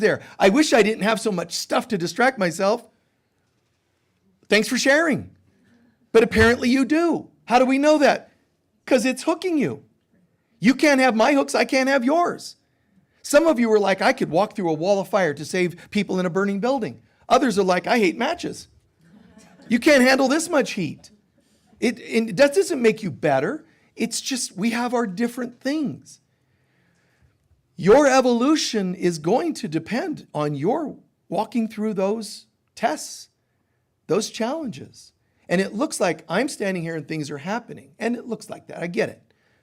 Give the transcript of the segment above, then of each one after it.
there. I wish I didn't have so much stuff to distract myself. Thanks for sharing. But apparently you do. How do we know that? Because it's hooking you. You can't have my hooks, I can't have yours. Some of you are like, I could walk through a wall of fire to save people in a burning building. Others are like, I hate matches. You can't handle this much heat. That doesn't make you better. It's just we have our different things. Your evolution is going to depend on your walking through those tests, those challenges. And it looks like I'm standing here and things are happening. And it looks like that. I get it.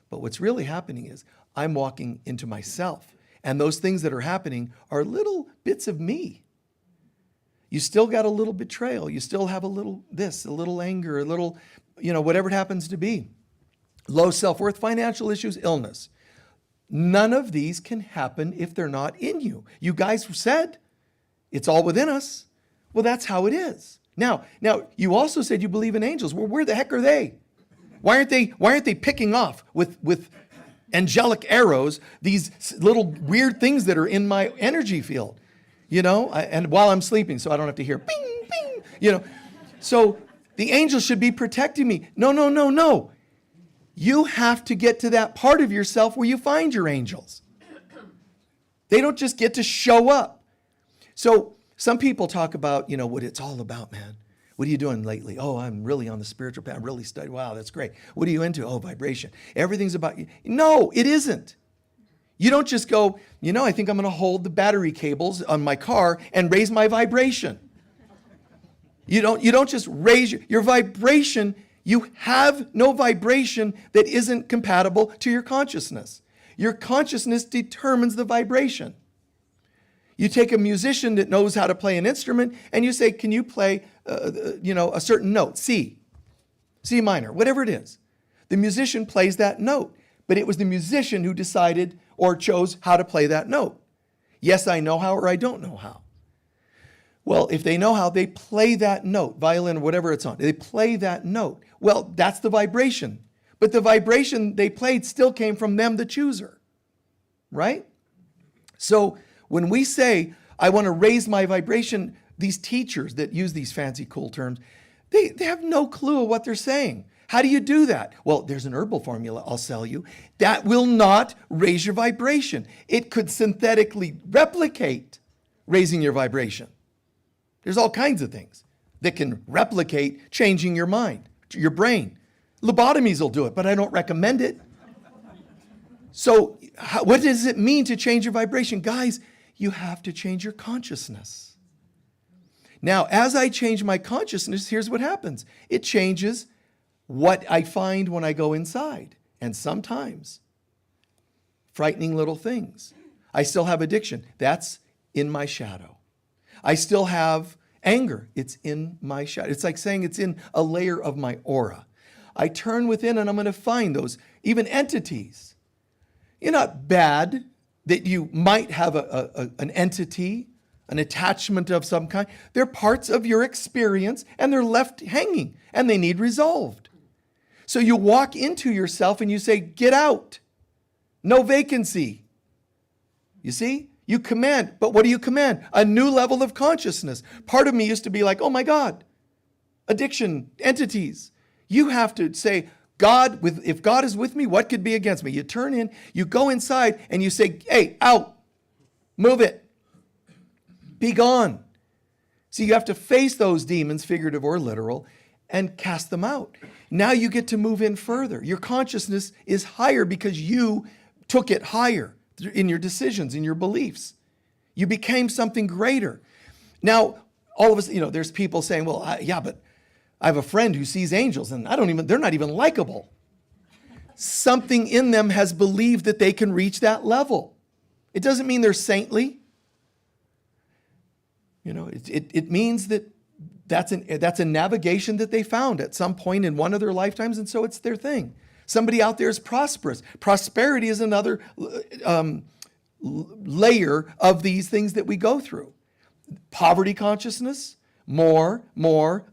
But what's really happening is I'm walking into myself. And those things that are happening are little bits of me. You still got a little betrayal. You still have a little this, a little anger, a little, whatever it happens to be. Low self-worth, financial issues, illness. None of these can happen if they're not in you. You guys said it's all within us. Well, that's how it is. Now, you also said you believe in angels. Well, where the heck are they? Why aren't they picking off with angelic arrows these little weird things that are in my energy field? And while I'm sleeping, so I don't have to hear bing, bing, So the angels should be protecting me. No. You have to get to that part of yourself where you find your angels. They don't just get to show up. So some people talk about, what it's all about, man. What are you doing lately? Oh, I'm really on the spiritual path. I'm really studying. Wow, that's great. What are you into? Oh, vibration. Everything's about you. No, it isn't. You don't just go, I think I'm going to hold the battery cables on my car and raise my vibration. You don't just raise your vibration. You have no vibration that isn't compatible to your consciousness. Your consciousness determines the vibration. You take a musician that knows how to play an instrument and you say, can you play, a certain note, C minor, whatever it is. The musician plays that note, but it was the musician who decided or chose how to play that note. Yes, I know how, or I don't know how. Well, if they know how, they play that note, violin or whatever it's on. They play that note. Well, that's the vibration. But the vibration they played still came from them, the chooser. Right? So when we say, I want to raise my vibration, these teachers that use these fancy, cool terms, they have no clue what they're saying. How do you do that? Well, there's an herbal formula I'll sell you. That will not raise your vibration. It could synthetically replicate raising your vibration. There's all kinds of things that can replicate changing your mind, your brain. Lobotomies will do it, but I don't recommend it. So what does it mean to change your vibration? Guys, you have to change your consciousness. Now, as I change my consciousness, here's what happens. It changes what I find when I go inside. And sometimes, frightening little things. I still have addiction. That's in my shadow. I still have anger. It's in my shadow. It's like saying it's in a layer of my aura. I turn within and I'm going to find those, even entities. You're not bad that you might have an entity, an attachment of some kind. They're parts of your experience and they're left hanging and they need resolved. So you walk into yourself and you say, get out. No vacancy. You see? You command, but what do you command? A new level of consciousness. Part of me used to be like, oh my God, addiction, entities. You have to say, if God is with me, what could be against me? You turn in, you go inside and you say, hey, out, move it, be gone. See, you have to face those demons, figurative or literal, and cast them out. Now you get to move in further. Your consciousness is higher because you took it higher in your decisions, in your beliefs. You became something greater. Now, all of us, there's people saying, well, but I have a friend who sees angels and they're not even likable. Something in them has believed that they can reach that level. It doesn't mean they're saintly. It means that that's a navigation that they found at some point in one of their lifetimes, and so it's their thing. Somebody out there is prosperous. Prosperity is another layer of these things that we go through. Poverty consciousness, more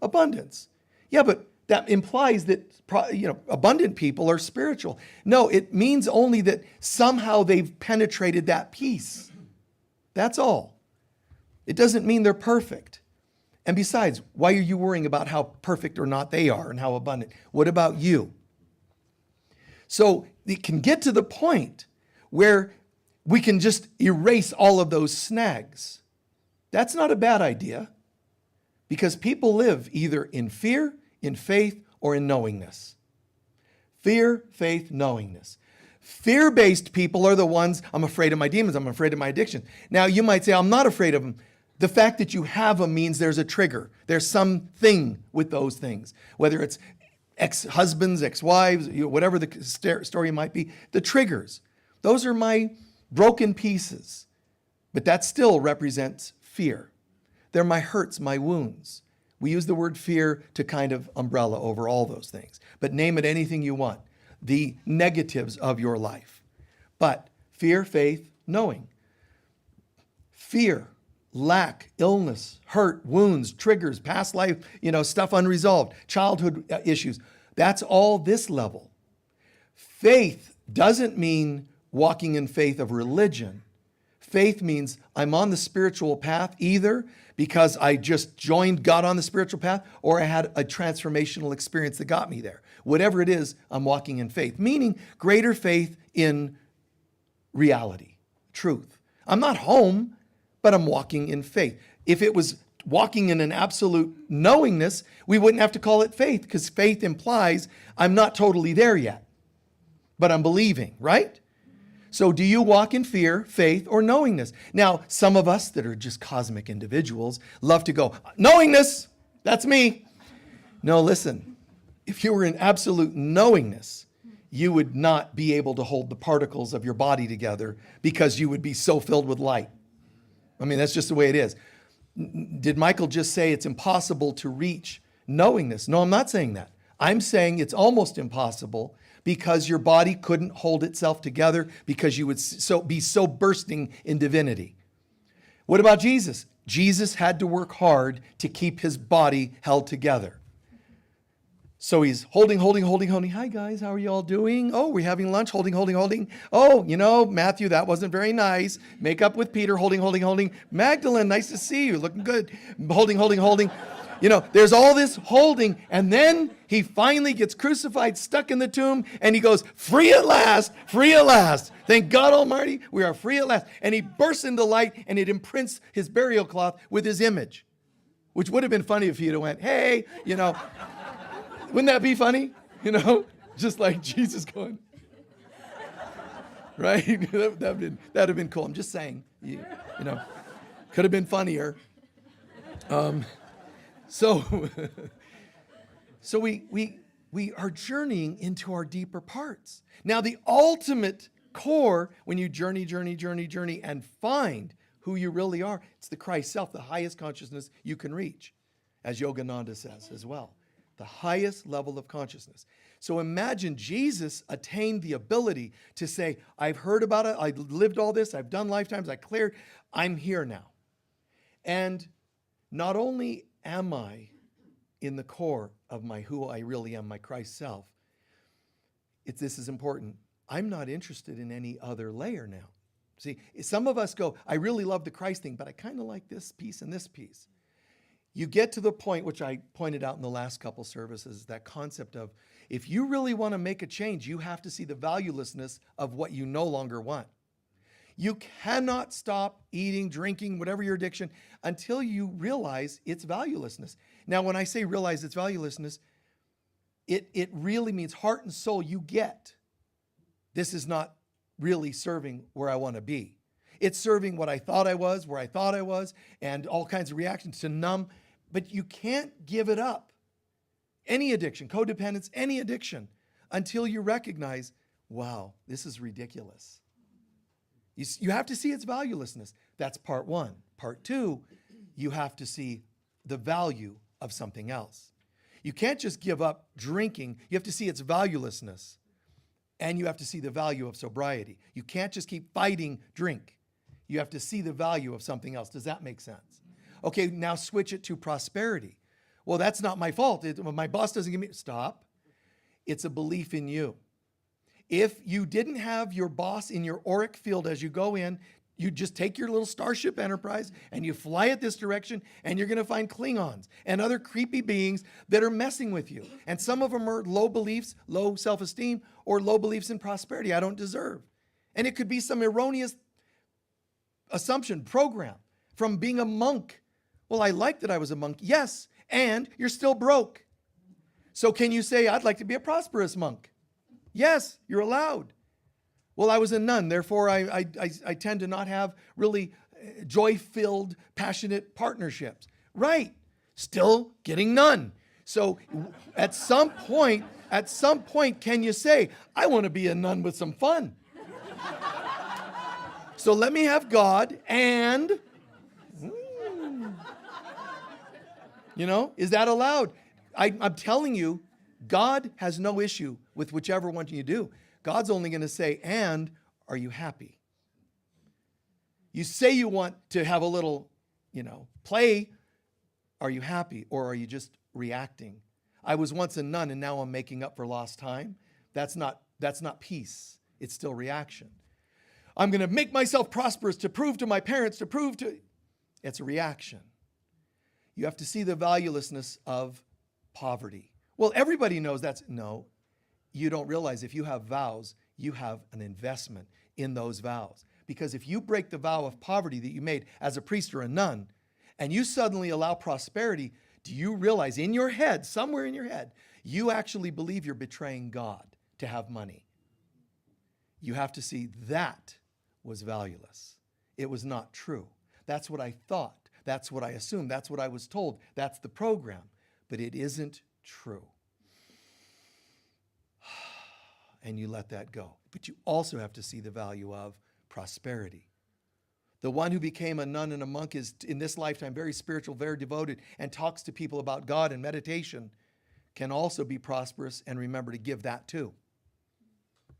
abundance. Yeah, but that implies that abundant people are spiritual. No, it means only that somehow they've penetrated that peace. That's all. It doesn't mean they're perfect. And besides, why are you worrying about how perfect or not they are and how abundant? What about you? So it can get to the point where we can just erase all of those snags. That's not a bad idea, because people live either in fear, in faith, or in knowingness. Fear, faith, knowingness. Fear-based people are the ones, I'm afraid of my demons, I'm afraid of my addiction. Now, you might say, I'm not afraid of them. The fact that you have them means there's a trigger. There's something with those things, whether it's ex-husbands, ex-wives, whatever the story might be, the triggers. Those are my broken pieces, but that still represents fear. They're my hurts, my wounds. We use the word fear to kind of umbrella over all those things, but name it anything you want, the negatives of your life. But fear, faith, knowing. Fear, lack, illness, hurt, wounds, triggers, past life, stuff unresolved, childhood issues. That's all this level. Faith doesn't mean walking in faith of religion. Faith means I'm on the spiritual path either because I just joined God on the spiritual path or I had a transformational experience that got me there. Whatever it is, I'm walking in faith, meaning greater faith in reality, truth. I'm not home, but I'm walking in faith. If it was walking in an absolute knowingness, we wouldn't have to call it faith, because faith implies I'm not totally there yet, but I'm believing, right? So do you walk in fear, faith, or knowingness? Now, some of us that are just cosmic individuals love to go, knowingness, that's me. No, listen, if you were in absolute knowingness, you would not be able to hold the particles of your body together because you would be so filled with light. I mean, that's just the way it is. Did Michael just say it's impossible to reach knowingness? No, I'm not saying that. I'm saying it's almost impossible because your body couldn't hold itself together because you would be so bursting in divinity. What about Jesus? Jesus had to work hard to keep his body held together. So he's holding. Hi guys, how are you all doing? Oh, we're having lunch, holding. Oh, Matthew, that wasn't very nice. Make up with Peter, holding. Magdalene, nice to see you, looking good. Holding. There's all this holding, and then he finally gets crucified, stuck in the tomb, and he goes, free at last. Thank God Almighty, we are free at last. And he bursts into light, and it imprints his burial cloth with his image, which would have been funny if he'd have went, hey, Wouldn't that be funny? Just like Jesus going, right? That'd have been cool. I'm just saying, could have been funnier. So we are journeying into our deeper parts. Now, the ultimate core, when you journey and find who you really are, it's the Christ self, the highest consciousness you can reach, as Yogananda says as well. The highest level of consciousness. So imagine Jesus attained the ability to say, I've heard about it, I lived all this, I've done lifetimes, I cleared, I'm here now. And not only am I in the core of who I really am, my Christ self, this is important, I'm not interested in any other layer now. See, some of us go, I really love the Christ thing, but I kind of like this piece and this piece. You get to the point, which I pointed out in the last couple services, that concept of if you really want to make a change, you have to see the valuelessness of what you no longer want. You cannot stop eating, drinking, whatever your addiction, until you realize its valuelessness. Now, when I say realize its valuelessness, it really means heart and soul you get. This is not really serving where I want to be. It's serving what I thought I was, where I thought I was, and all kinds of reactions to numb. But you can't give it up. Any addiction, codependence, any addiction, until you recognize, wow, this is ridiculous. You have to see its valuelessness. That's part one. Part two, you have to see the value of something else. You can't just give up drinking. You have to see its valuelessness. And you have to see the value of sobriety. You can't just keep fighting drink. You have to see the value of something else. Does that make sense? Okay, now switch it to prosperity. Well, that's not my fault. My boss doesn't give me... Stop. It's a belief in you. If you didn't have your boss in your auric field as you go in, You just take your little Starship Enterprise and you fly it this direction, and you're going to find Klingons and other creepy beings that are messing with you. And some of them are low beliefs, low self-esteem, or low beliefs in prosperity I don't deserve. And it could be some erroneous assumption, program from being a monk. Well, I like that I was a monk. Yes, and you're still broke. So can you say, I'd like to be a prosperous monk? Yes, you're allowed. Well, I was a nun, therefore I tend to not have really joy-filled, passionate partnerships. Right, still getting none. So at some point, can you say, I want to be a nun with some fun? So let me have God and, is that allowed? I'm telling you, God has no issue with whichever one you do. God's only going to say, and are you happy? You say you want to have a little, play. Are you happy, or are you just reacting? I was once a nun and now I'm making up for lost time. That's not peace. It's still reaction. I'm going to make myself prosperous to prove to my parents, it's a reaction. You have to see the valuelessness of poverty. Well, everybody knows no. You don't realize if you have vows, you have an investment in those vows. Because if you break the vow of poverty that you made as a priest or a nun, and you suddenly allow prosperity, do you realize in your head, somewhere in your head, you actually believe you're betraying God to have money? You have to see that was valueless. It was not true. That's what I thought. That's what I assumed. That's what I was told. That's the program. But it isn't true. And you let that go. But you also have to see the value of prosperity. The one who became a nun and a monk is, in this lifetime, very spiritual, very devoted, and talks to people about God and meditation, can also be prosperous, and remember to give that too.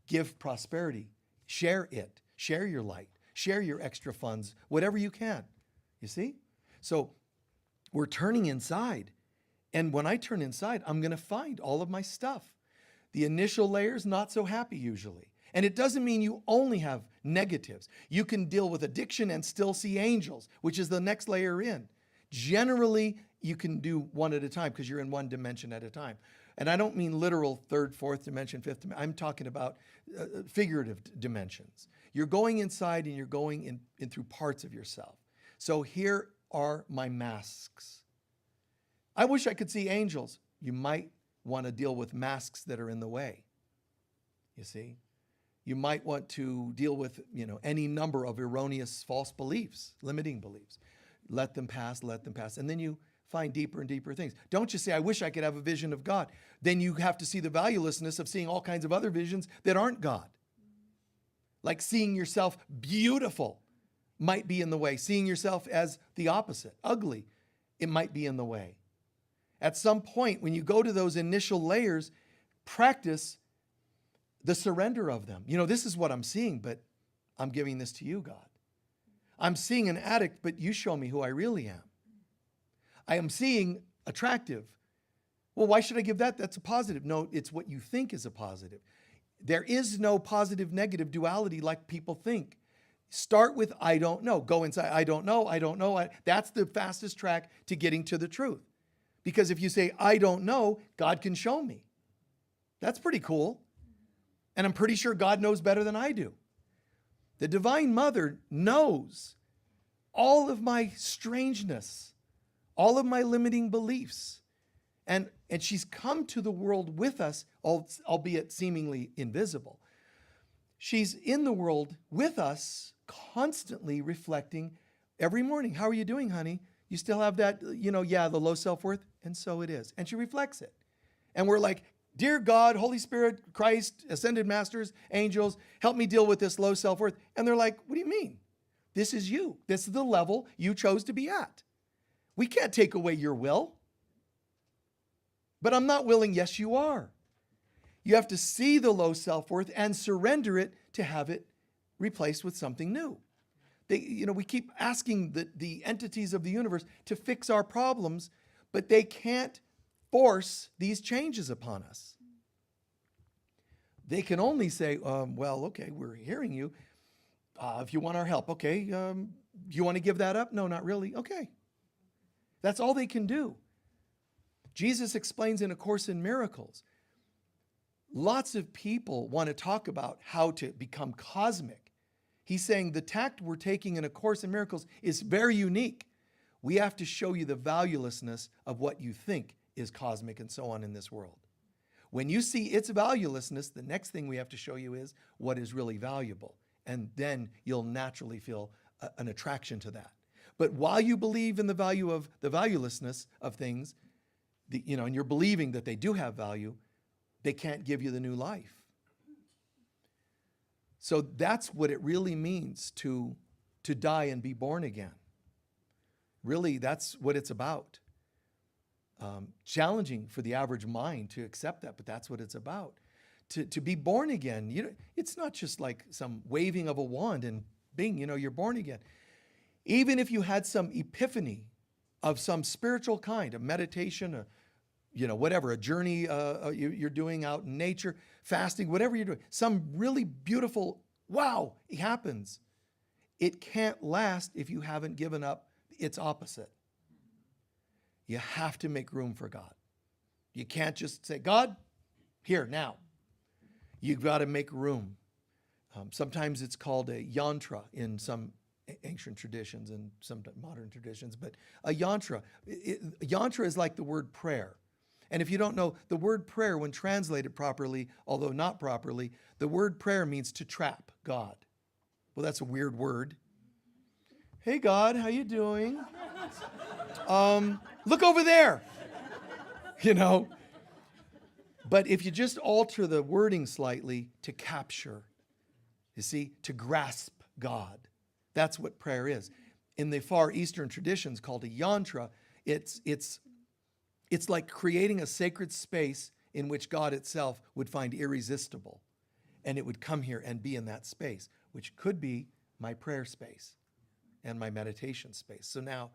Give prosperity. Share it. Share your light. Share your extra funds, whatever you can. You see? So we're turning inside. And when I turn inside, I'm going to find all of my stuff. The initial layer's not so happy usually. And it doesn't mean you only have negatives. You can deal with addiction and still see angels, which is the next layer in. Generally, you can do one at a time because you're in one dimension at a time. And I don't mean literal third, fourth dimension, fifth dimension. I'm talking about figurative dimensions. You're going inside and you're going in through parts of yourself. So here are my masks. I wish I could see angels. You might want to deal with masks that are in the way. You see? You might want to deal with, any number of erroneous false beliefs, limiting beliefs. Let them pass, let them pass. And then you find deeper and deeper things. Don't just say, I wish I could have a vision of God. Then you have to see the valuelessness of seeing all kinds of other visions that aren't God. Like seeing yourself beautiful might be in the way. Seeing yourself as the opposite, ugly, it might be in the way. At some point, when you go to those initial layers, practice the surrender of them. This is what I'm seeing, but I'm giving this to you, God. I'm seeing an addict, but you show me who I really am. I am seeing attractive. Well, why should I give that? That's a positive. No, it's what you think is a positive. There is no positive negative duality like people think. Start with I don't know. Go inside, I don't know, I don't know. That's the fastest track to getting to the truth. Because if you say, I don't know, God can show me. That's pretty cool. And I'm pretty sure God knows better than I do. The Divine Mother knows all of my strangeness, all of my limiting beliefs. And she's come to the world with us, albeit seemingly invisible. She's in the world with us, constantly reflecting every morning. How are you doing, honey? You still have that, the low self-worth? And so it is. And she reflects it. And we're like, dear God, Holy Spirit, Christ, ascended masters, angels, help me deal with this low self-worth. And they're like, what do you mean? This is you. This is the level you chose to be at. We can't take away your will. But I'm not willing. Yes, you are. You have to see the low self-worth and surrender it to have it replaced with something new. We keep asking the entities of the universe to fix our problems, but they can't force these changes upon us. They can only say, okay, we're hearing you. If you want our help, okay. You want to give that up? No, not really. Okay. That's all they can do. Jesus explains in A Course in Miracles, lots of people want to talk about how to become cosmic. He's saying the tact we're taking in A Course in Miracles is very unique. We have to show you the valuelessness of what you think is cosmic and so on in this world. When you see its valuelessness, the next thing we have to show you is what is really valuable. And then you'll naturally feel an attraction to that. But while you believe in the value of the valuelessness of things, and you're believing that they do have value, they can't give you the new life. So that's what it really means to die and be born again. Really, that's what it's about. Challenging for the average mind to accept that, but that's what it's about. To be born again, it's not just like some waving of a wand and bing, you're born again. Even if you had some epiphany of some spiritual kind, a meditation, whatever, a journey you're doing out in nature, fasting, whatever you're doing, some really beautiful, wow, it happens. It can't last if you haven't given up its opposite. You have to make room for God. You can't just say, God, here, now. You've got to make room. Sometimes it's called a yantra in some ancient traditions and some modern traditions, but a yantra. Yantra is like the word prayer. And if you don't know, the word prayer, when translated properly, although not properly, the word prayer means to trap God. Well, that's a weird word. Hey, God, how you doing? Look over there. But if you just alter the wording slightly, to capture, you see, to grasp God. That's what prayer is. In the Far Eastern traditions called a yantra, it's like creating a sacred space in which God itself would find irresistible. And it would come here and be in that space, which could be my prayer space and my meditation space. So now,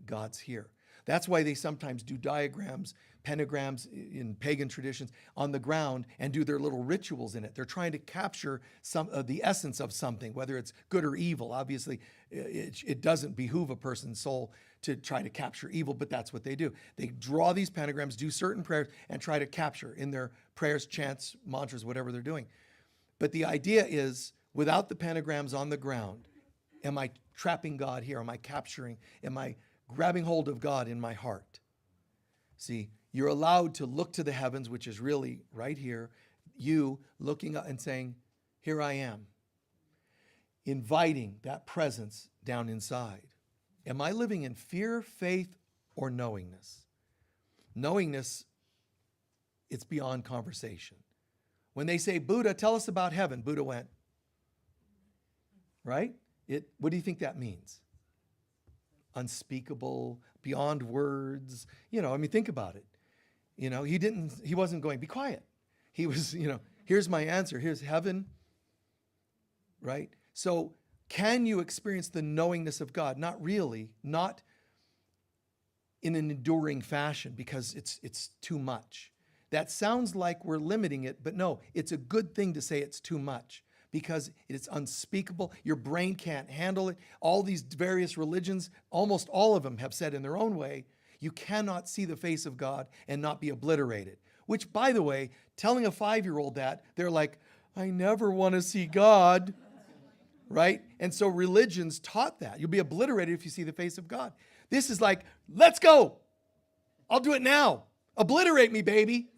God's here. That's why they sometimes do diagrams, pentagrams in pagan traditions on the ground and do their little rituals in it. They're trying to capture some of the essence of something, whether it's good or evil. Obviously, it doesn't behoove a person's soul to try to capture evil, but that's what they do. They draw these pentagrams, do certain prayers, and try to capture in their prayers, chants, mantras, whatever they're doing. But the idea is, without the pentagrams on the ground, am I trapping God here? Am I capturing? Am I grabbing hold of God in my heart? See, you're allowed to look to the heavens, which is really right here. You looking up and saying, here I am. Inviting that presence down inside. Am I living in fear, faith, or knowingness? Knowingness, it's beyond conversation. When they say, Buddha, tell us about heaven, Buddha went, right? What do you think that means? Unspeakable, beyond words. Think about it. He wasn't going, be quiet. He was, here's my answer. Here's heaven, right? So can you experience the knowingness of God? Not really, not in an enduring fashion, because it's too much. That sounds like we're limiting it, but no, it's a good thing to say it's too much, because it's unspeakable. Your brain can't handle it. All these various religions, almost all of them have said in their own way, you cannot see the face of God and not be obliterated. Which, by the way, telling a 5-year-old that, they're like, I never want to see God, right? And so religions taught that. You'll be obliterated if you see the face of God. This is like, let's go. I'll do it now. Obliterate me, baby.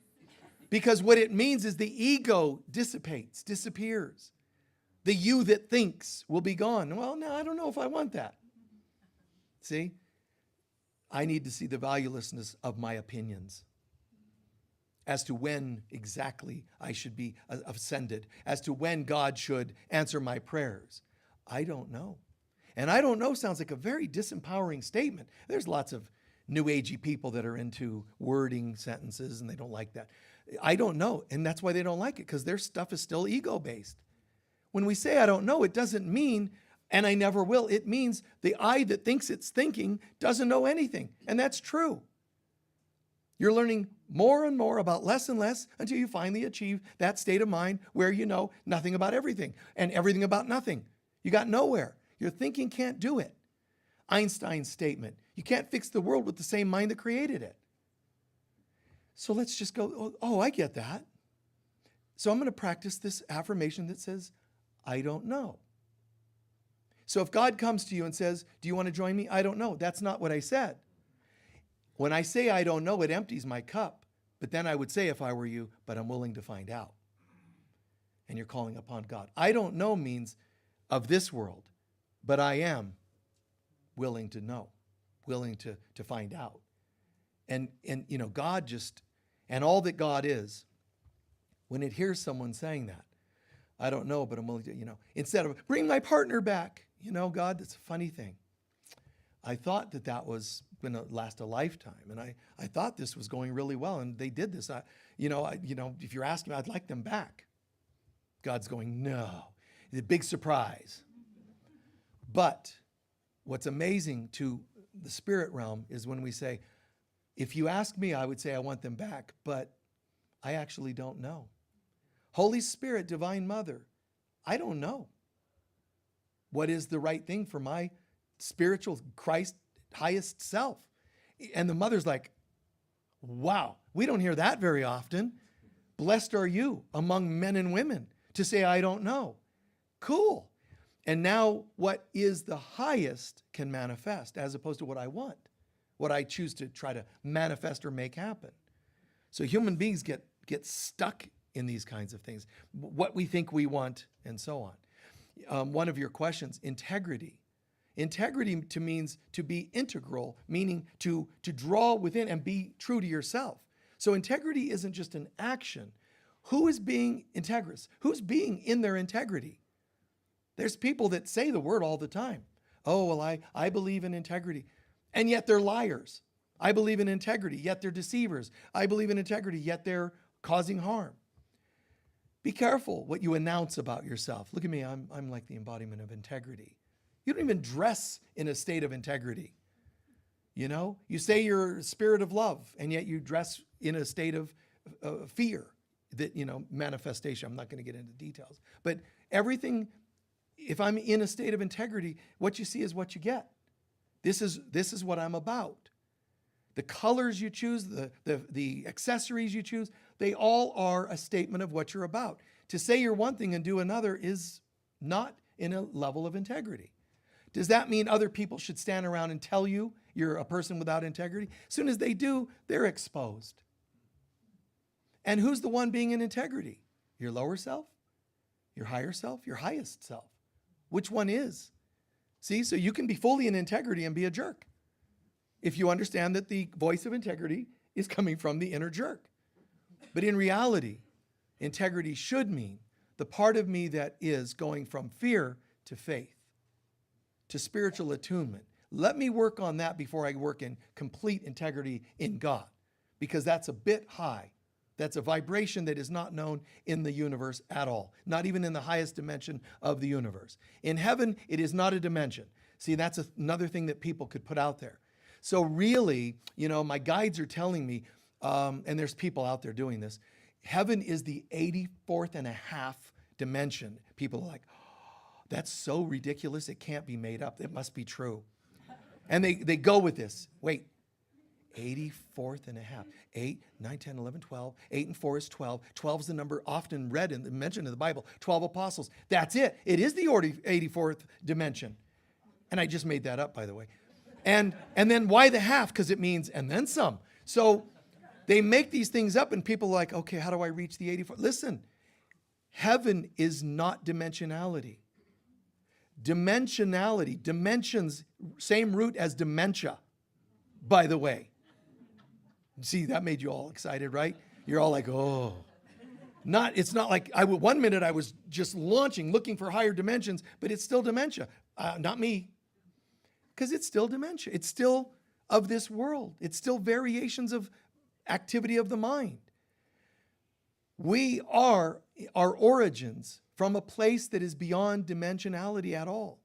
Because what it means is the ego dissipates, disappears. The you that thinks will be gone. Well, no, I don't know if I want that. See? I need to see the valuelessness of my opinions as to when exactly I should be ascended, as to when God should answer my prayers. I don't know. And I don't know sounds like a very disempowering statement. There's lots of new agey people that are into wording sentences and they don't like that. I don't know. And that's why they don't like it, because their stuff is still ego-based. When we say I don't know, it doesn't mean, and I never will. It means the I that thinks it's thinking doesn't know anything. And that's true. You're learning more and more about less and less until you finally achieve that state of mind where you know nothing about everything and everything about nothing. You got nowhere. Your thinking can't do it. Einstein's statement, you can't fix the world with the same mind that created it. So let's just go, oh, I get that. So I'm going to practice this affirmation that says, I don't know. So if God comes to you and says, do you want to join me? I don't know. That's not what I said. When I say I don't know, it empties my cup. But then I would say, if I were you, but I'm willing to find out. And you're calling upon God. I don't know means of this world, but I am willing to know, willing to find out. And God just, and all that God is, when it hears someone saying that, I don't know, but I'm willing to, instead of bring my partner back, God, that's a funny thing. I thought that was going to last a lifetime. And I thought this was going really well. And they did this. If you're asking me, I'd like them back. God's going, no. It's a big surprise. But what's amazing to the spirit realm is when we say, if you ask me, I would say I want them back, but I actually don't know. Holy Spirit, Divine Mother, I don't know what is the right thing for my spiritual Christ highest self. And the mother's like, wow, we don't hear that very often. Blessed are you among men and women to say, I don't know. Cool. And now what is the highest can manifest as opposed to what I want, what I choose to try to manifest or make happen. So human beings get stuck in these kinds of things, what we think we want and so on. One of your questions, integrity. Integrity means to be integral, meaning to draw within and be true to yourself. So integrity isn't just an action. Who is being integrous? Who's being in their integrity? There's people that say the word all the time. Oh, well, I believe in integrity. And yet they're liars. I believe in integrity, yet they're deceivers. I believe in integrity, yet they're causing harm. Be careful what you announce about yourself. Look at me, I'm like the embodiment of integrity. You don't even dress in a state of integrity. You say you're a spirit of love, and yet you dress in a state of fear, that, manifestation. I'm not going to get into details. But everything, if I'm in a state of integrity, what you see is what you get. This is what I'm about. The colors you choose, the accessories you choose, they all are a statement of what you're about. To say you're one thing and do another is not in a level of integrity. Does that mean other people should stand around and tell you you're a person without integrity? As soon as they do, they're exposed. And who's the one being in integrity? Your lower self? Your higher self? Your highest self? Which one is? See, so you can be fully in integrity and be a jerk if you understand that the voice of integrity is coming from the inner jerk. But in reality, integrity should mean the part of me that is going from fear to faith, to spiritual attunement. Let me work on that before I work in complete integrity in God, because that's a bit high. That's a vibration that is not known in the universe at all, not even in the highest dimension of the universe. In heaven, it is not a dimension. See, that's another thing that people could put out there. So really, my guides are telling me, and there's people out there doing this, heaven is the 84th and a half dimension. People are like, oh, that's so ridiculous, it can't be made up. It must be true. And they go with this. Wait, 84th and a half. 8, 9, 10, 11, 12. 8 and 4 is 12. 12 is the number often read and mentioned in the Bible. 12 apostles. That's it. It is the 84th dimension. And I just made that up, by the way. And then why the half? Because it means and then some. So they make these things up and people are like, okay, how do I reach the 84th? Listen, heaven is not dimensionality. Dimensionality, dimensions, same root as dementia, by the way. See, that made you all excited, right? You're all like, oh. It's not like, 1 minute I was just launching, looking for higher dimensions, but it's still dementia. Not me. Because it's still dementia. It's still of this world. It's still variations of activity of the mind. We are our origins from a place that is beyond dimensionality at all.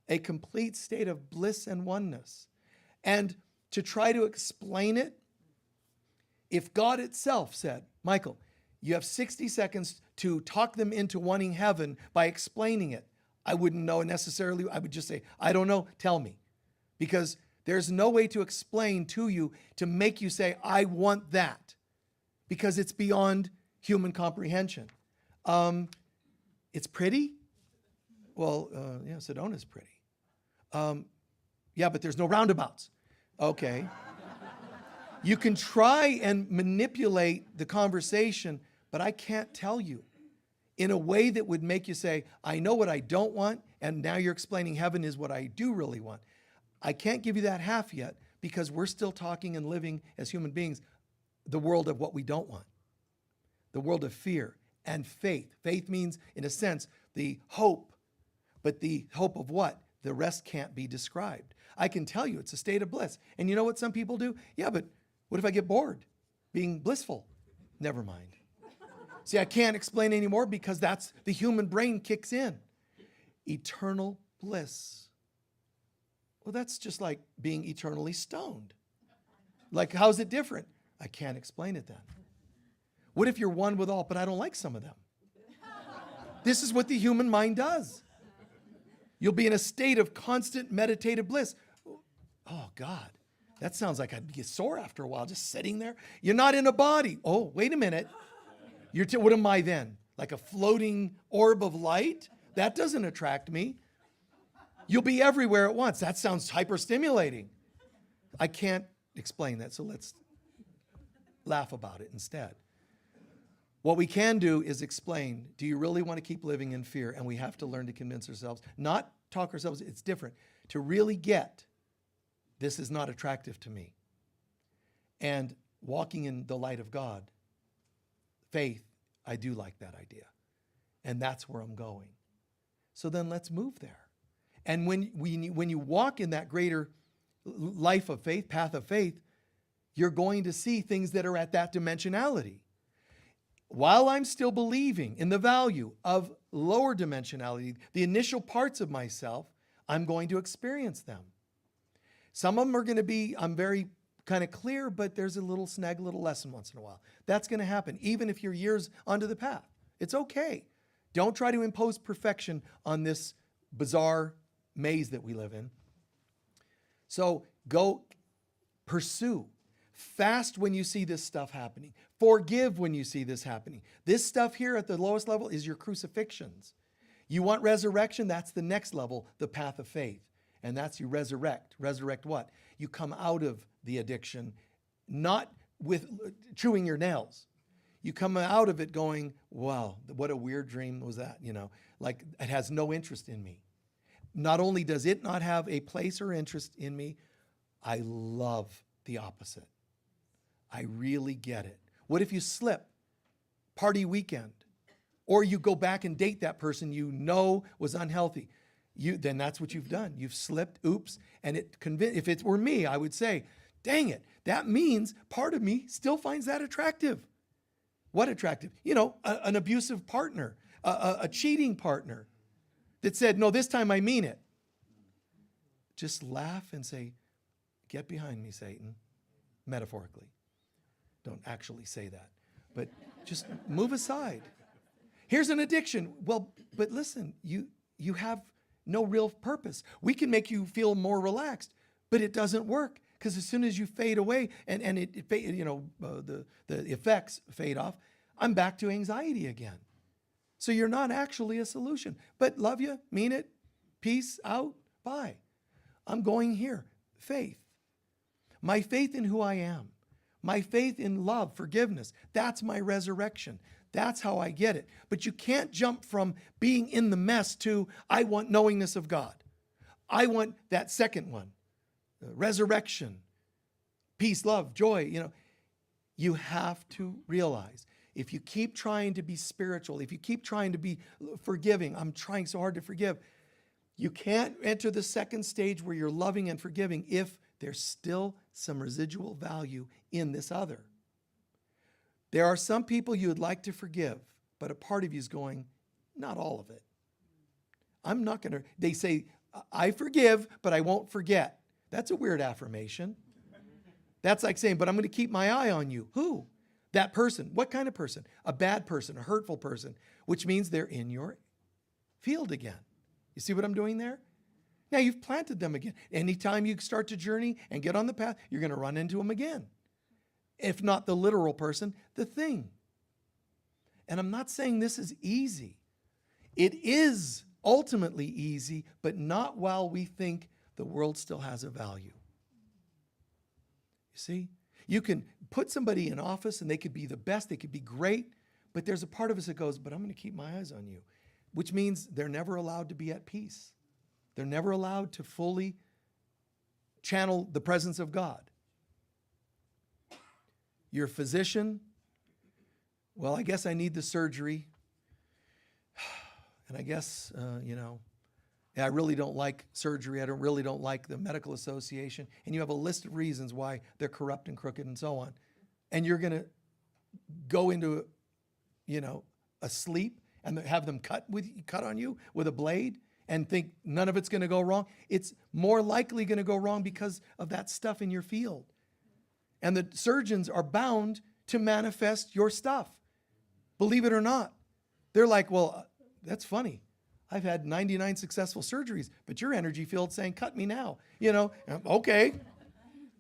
A complete state of bliss and oneness. And to try to explain it, if God itself said, Michael, you have 60 seconds to talk them into wanting heaven by explaining it, I wouldn't know necessarily. I would just say, I don't know, tell me. Because there's no way to explain to you to make you say, I want that. Because it's beyond human comprehension. It's pretty? Well, yeah, Sedona's pretty. Yeah, but there's no roundabouts. Okay. You can try and manipulate the conversation, but I can't tell you in a way that would make you say, I know what I don't want, and now you're explaining heaven is what I do really want. I can't give you that half yet because we're still talking and living as human beings the world of what we don't want, the world of fear and faith. Faith means, in a sense, the hope, but the hope of what? The rest can't be described. I can tell you it's a state of bliss. And you know what some people do? Yeah, but what if I get bored being blissful? Never mind. See, I can't explain anymore because that's the human brain kicks in. Eternal bliss. Well, that's just like being eternally stoned. Like, how's it different? I can't explain it then. What if you're one with all, but I don't like some of them? This is what the human mind does. You'll be in a state of constant meditative bliss. Oh, God, that sounds like I'd get sore after a while just sitting there. You're not in a body. Oh, wait a minute. What am I then? Like a floating orb of light? That doesn't attract me. You'll be everywhere at once. That sounds hyper-stimulating. I can't explain that, so let's laugh about it instead. What we can do is explain, do you really want to keep living in fear? And we have to learn to convince ourselves, not talk ourselves, it's different, to really get, this is not attractive to me. And walking in the light of God, faith, I do like that idea. And that's where I'm going. So then let's move there. And when you walk in that greater life of faith, path of faith, you're going to see things that are at that dimensionality. While I'm still believing in the value of lower dimensionality, the initial parts of myself, I'm going to experience them. Some of them are going to be, I'm very kind of clear, but there's a little snag, a little lesson once in a while. That's going to happen, even if you're years onto the path. It's okay. Don't try to impose perfection on this bizarre maze that we live in. So go pursue. Fast when you see this stuff happening. Forgive when you see this happening. This stuff here at the lowest level is your crucifixions. You want resurrection? That's the next level, the path of faith. And that's you resurrect. Resurrect what? You come out of the addiction, not with chewing your nails. You come out of it going, wow, what a weird dream was that? Like it has no interest in me. Not only does it not have a place or interest in me, I love the opposite. I really get it. What if you slip? Party weekend. Or you go back and date that person you know was unhealthy. Then that's what you've done. You've slipped, oops. And if it were me, I would say, dang it, that means part of me still finds that attractive. What attractive? An abusive partner, a cheating partner that said, no, this time I mean it. Just laugh and say, get behind me, Satan, metaphorically. Don't actually say that, but just move aside. Here's an addiction. Well, but listen, you have no real purpose. We can make you feel more relaxed, but it doesn't work because as soon as you fade away and the effects fade off, I'm back to anxiety again. So you're not actually a solution. But love you, mean it, peace out, bye. I'm going here. Faith. My faith in who I am. My faith in love, forgiveness. That's my resurrection. That's how I get it. But you can't jump from being in the mess to, I want knowingness of God. I want that second one. Resurrection, peace, love, joy. You have to realize if you keep trying to be spiritual, if you keep trying to be forgiving, I'm trying so hard to forgive, you can't enter the second stage where you're loving and forgiving if there's still some residual value in this other. There are some people you would like to forgive, but a part of you is going, not all of it. I'm not going to, they say, I forgive, but I won't forget. That's a weird affirmation. That's like saying, but I'm going to keep my eye on you. Who? That person. What kind of person? A bad person, a hurtful person, which means they're in your field again. You see what I'm doing there? Now you've planted them again. Anytime you start to journey and get on the path, you're going to run into them again. If not the literal person, the thing. And I'm not saying this is easy. It is ultimately easy, but not while we think the world still has a value. You see? You can put somebody in office and they could be the best, they could be great, but there's a part of us that goes, but I'm going to keep my eyes on you, which means they're never allowed to be at peace. They're never allowed to fully channel the presence of God. You're a physician. Well, I guess I need the surgery. And I guess, I really don't like surgery. I really don't like the medical association. And you have a list of reasons why they're corrupt and crooked and so on. And you're going to go into, a sleep and have them cut on you with a blade and think none of it's going to go wrong. It's more likely going to go wrong because of that stuff in your field. And the surgeons are bound to manifest your stuff. Believe it or not. They're like, well, that's funny. I've had 99 successful surgeries, but your energy field's saying, cut me now. Okay.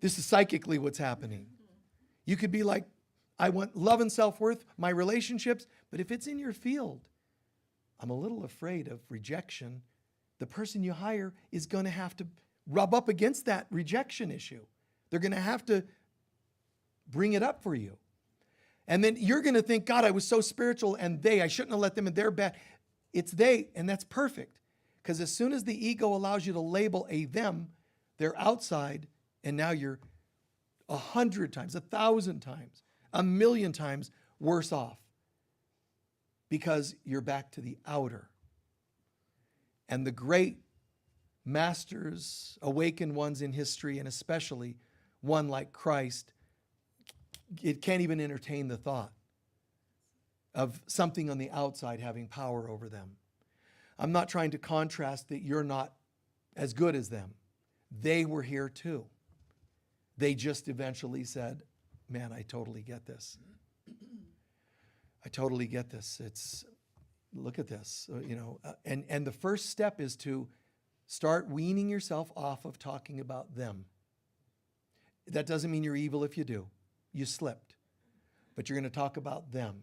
This is psychically what's happening. You could be like, I want love and self-worth, my relationships, but if it's in your field, I'm a little afraid of rejection. The person you hire is going to have to rub up against that rejection issue. They're going to have to bring it up for you. And then you're going to think, God, I was so spiritual and I shouldn't have let them in. They're bad. It's they, and that's perfect. Because as soon as the ego allows you to label a them, they're outside, and now you're 100 times, 1,000 times, 1,000,000 times worse off. Because you're back to the outer. And the great masters, awakened ones in history, and especially one like Christ, it can't even entertain the thought of something on the outside having power over them. I'm not trying to contrast that you're not as good as them. They were here too. They just eventually said, man, I totally get this. I totally get this. Look at this, and the first step is to start weaning yourself off of talking about them. That doesn't mean you're evil if you do. You slipped. But you're going to talk about them.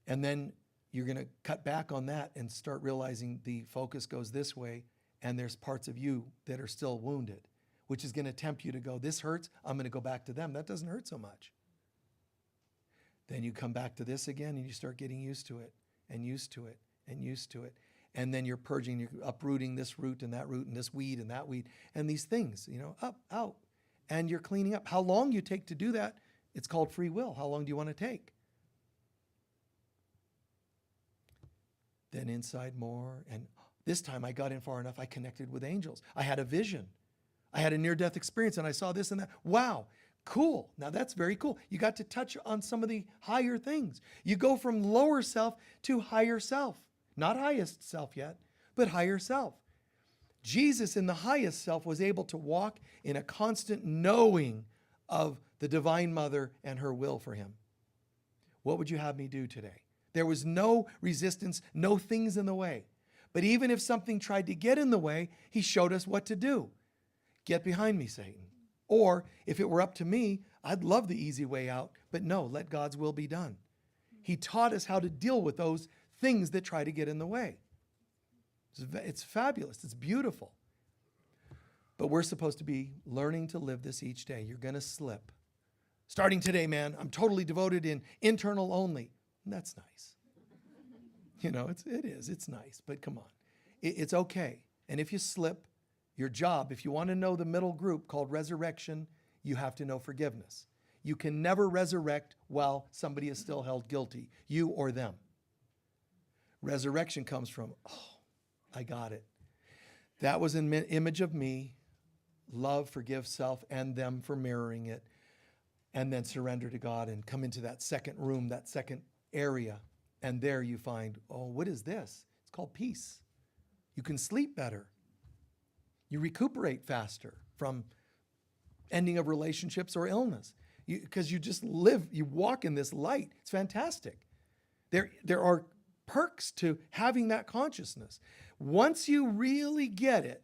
And then you're going to cut back on that and start realizing the focus goes this way, and there's parts of you that are still wounded, which is going to tempt you to go, this hurts, I'm going to go back to them. That doesn't hurt so much. Then you come back to this again, and you start getting used to it, and used to it, and used to it. And then you're purging, you're uprooting this root and that root and this weed and that weed and these things, up, out. And you're cleaning up. How long you take to do that, it's called free will. How long do you want to take? Then inside more. And this time I got in far enough, I connected with angels. I had a vision. I had a near-death experience, and I saw this and that. Wow, cool. Now that's very cool. You got to touch on some of the higher things. You go from lower self to higher self. Not highest self yet, but higher self. Jesus in the highest self was able to walk in a constant knowing of the Divine Mother and her will for him. What would you have me do today? There was no resistance, no things in the way. But even if something tried to get in the way, he showed us what to do. Get behind me, Satan. Or if it were up to me, I'd love the easy way out, but no, let God's will be done. He taught us how to deal with those things that try to get in the way. It's fabulous. It's beautiful. But we're supposed to be learning to live this each day. You're going to slip. Starting today, man, I'm totally devoted in internal only. And that's nice. It is. It's nice. But come on. It's okay. And if you slip, your job, if you want to know the middle group called resurrection, you have to know forgiveness. You can never resurrect while somebody is still held guilty, you or them. Resurrection comes from, I got it. That was an image of me. Love, forgive self and them for mirroring it. And then surrender to God and come into that second room, that second area. And there you find, what is this? It's called peace. You can sleep better. You recuperate faster from ending of relationships or illness. Because you just live, you walk in this light. It's fantastic. There are perks to having that consciousness. Once you really get it,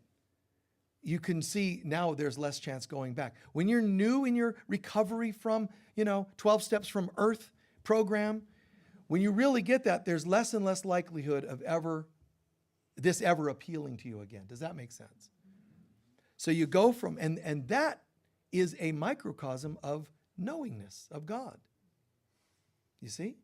you can see now there's less chance going back. When you're new in your recovery from, 12 Steps from Earth program, when you really get that, there's less and less likelihood of this ever appealing to you again. Does that make sense? So you go from, and that is a microcosm of knowingness of God. You see?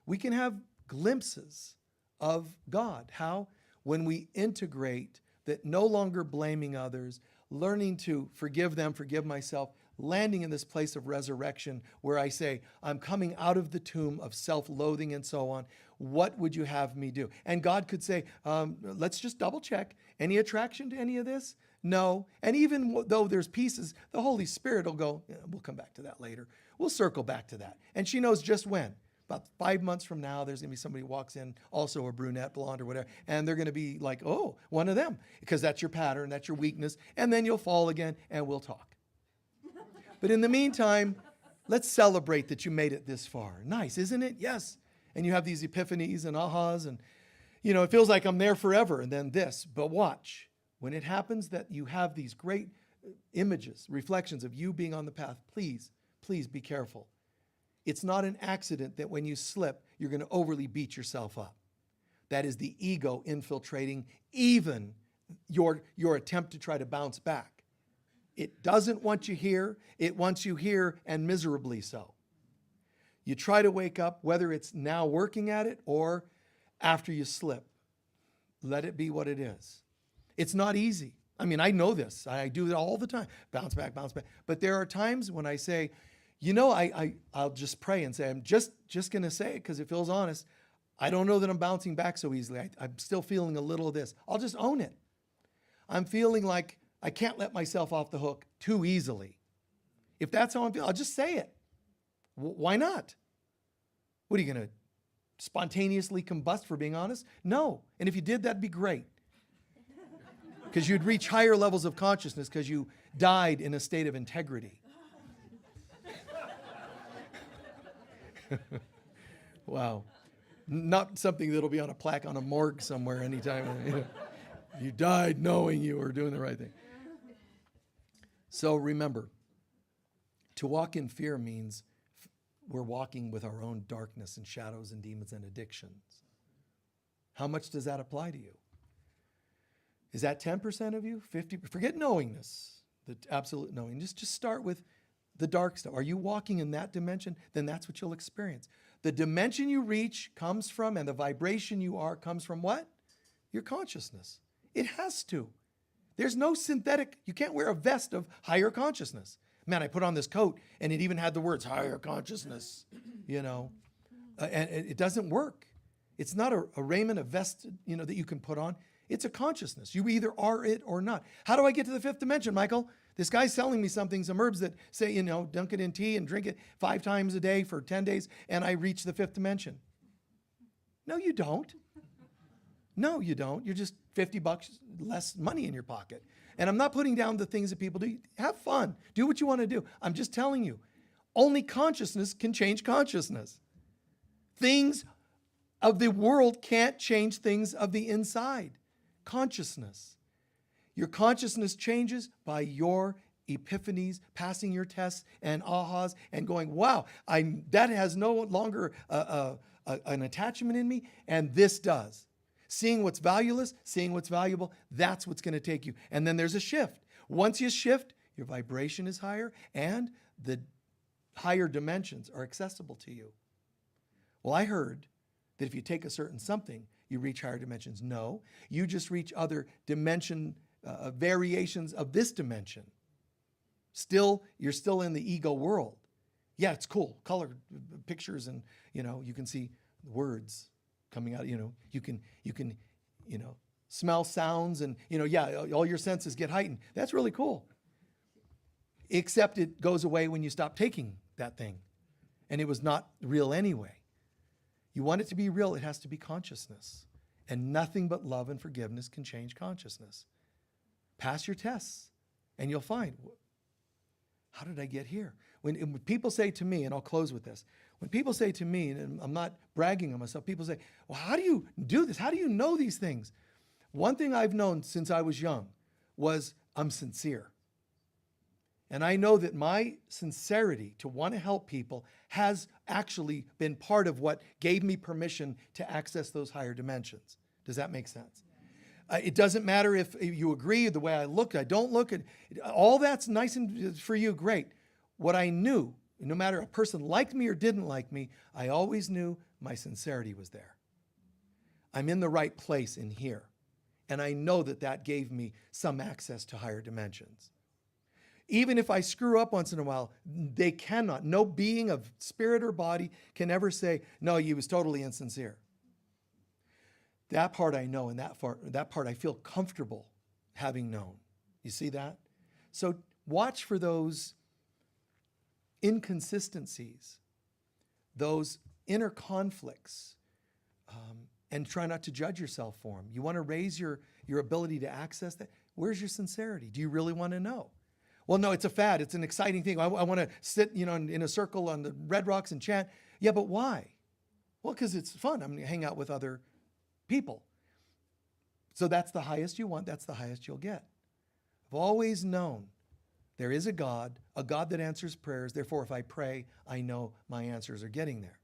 We can have glimpses of God. How? When we integrate that, no longer blaming others, learning to forgive them, forgive myself, landing in this place of resurrection where I say, I'm coming out of the tomb of self-loathing and so on. What would you have me do? And God could say, let's just double check. Any attraction to any of this? No. And even though there's pieces, the Holy Spirit will go, we'll come back to that later. We'll circle back to that. And she knows just when. About 5 months from now, there's going to be somebody who walks in, also a brunette, blonde, or whatever, and they're going to be like, oh, one of them, because that's your pattern, that's your weakness, and then you'll fall again, and we'll talk. But in the meantime, let's celebrate that you made it this far. Nice, isn't it? Yes. And you have these epiphanies and ahas, and, it feels like I'm there forever, and then this. But watch, when it happens that you have these great images, reflections of you being on the path, please be careful. It's not an accident that when you slip, you're going to overly beat yourself up. That is the ego infiltrating even your attempt to try to bounce back. It doesn't want you here. It wants you here, and miserably so. You try to wake up, whether it's now working at it or after you slip. Let it be what it is. It's not easy. I mean, I know this. I do it all the time. Bounce back, bounce back. But there are times when I say, I'll just pray and say, I'm just going to say it because it feels honest. I don't know that I'm bouncing back so easily. I'm still feeling a little of this. I'll just own it. I'm feeling like I can't let myself off the hook too easily. If that's how I'm feeling, I'll just say it. Why not? What are you going to spontaneously combust for being honest? No. And if you did, that'd be great. Because you'd reach higher levels of consciousness because you died in a state of integrity. Wow. Not something that'll be on a plaque on a morgue somewhere anytime. You died knowing you were doing the right thing. So remember, to walk in fear means we're walking with our own darkness and shadows and demons and addictions. How much does that apply to you? Is that 10% of you? 50%? Forget knowingness, the absolute knowing. Just start with the dark stuff. Are you walking in that dimension? Then that's what you'll experience. The dimension you reach comes from, and the vibration you are comes from what? Your consciousness. It has to. There's no synthetic, you can't wear a vest of higher consciousness. Man, I put on this coat and it even had the words higher consciousness, and it doesn't work. It's not a raiment, a vest, that you can put on. It's a consciousness. You either are it or not. How do I get to the fifth dimension, Michael? This guy's selling me some herbs that say, dunk it in tea and drink it 5 times a day for 10 days, and I reach the fifth dimension. No, you don't. No, you don't. You're just $50 less money in your pocket. And I'm not putting down the things that people do. Have fun. Do what you want to do. I'm just telling you, only consciousness can change consciousness. Things of the world can't change things of the inside. Consciousness. Your consciousness changes by your epiphanies, passing your tests and ahas, and going, wow, that has no longer an attachment in me, and this does. Seeing what's valueless, seeing what's valuable, that's what's going to take you. And then there's a shift. Once you shift, your vibration is higher, and the higher dimensions are accessible to you. Well, I heard that if you take a certain something, you reach higher dimensions. No, you just reach other dimension variations of this dimension. You're still in the ego world. Yeah, it's cool. Color pictures, and you can see words coming out. You can smell sounds, and all your senses get heightened. That's really cool. Except it goes away when you stop taking that thing, and it was not real anyway. You want it to be real, it has to be consciousness. And nothing but love and forgiveness can change consciousness. Pass your tests, and you'll find, how did I get here? When people say to me, and I'll close with this, when people say to me, and I'm not bragging on myself, people say, well, how do you do this? How do you know these things? One thing I've known since I was young was I'm sincere. And I know that my sincerity to want to help people has actually been part of what gave me permission to access those higher dimensions. Does that make sense? It doesn't matter if you agree the way I look, I don't look, all that's nice and for you, great. What I knew, no matter a person liked me or didn't like me, I always knew my sincerity was there. I'm in the right place in here. And I know that that gave me some access to higher dimensions. Even if I screw up once in a while, they cannot, no being of spirit or body can ever say, no, you was totally insincere. That part I know, and that part I feel comfortable having known. You see that? So watch for those inconsistencies, those inner conflicts, and try not to judge yourself for them. You want to raise your ability to access that? Where's your sincerity? Do you really want to know? Well, no, it's a fad. It's an exciting thing. I want to sit, in a circle on the Red Rocks and chant. Yeah, but why? Well, because it's fun. I'm going to hang out with other people. So that's the highest you want. That's the highest you'll get. I've always known there is a God that answers prayers. Therefore, if I pray, I know my answers are getting there.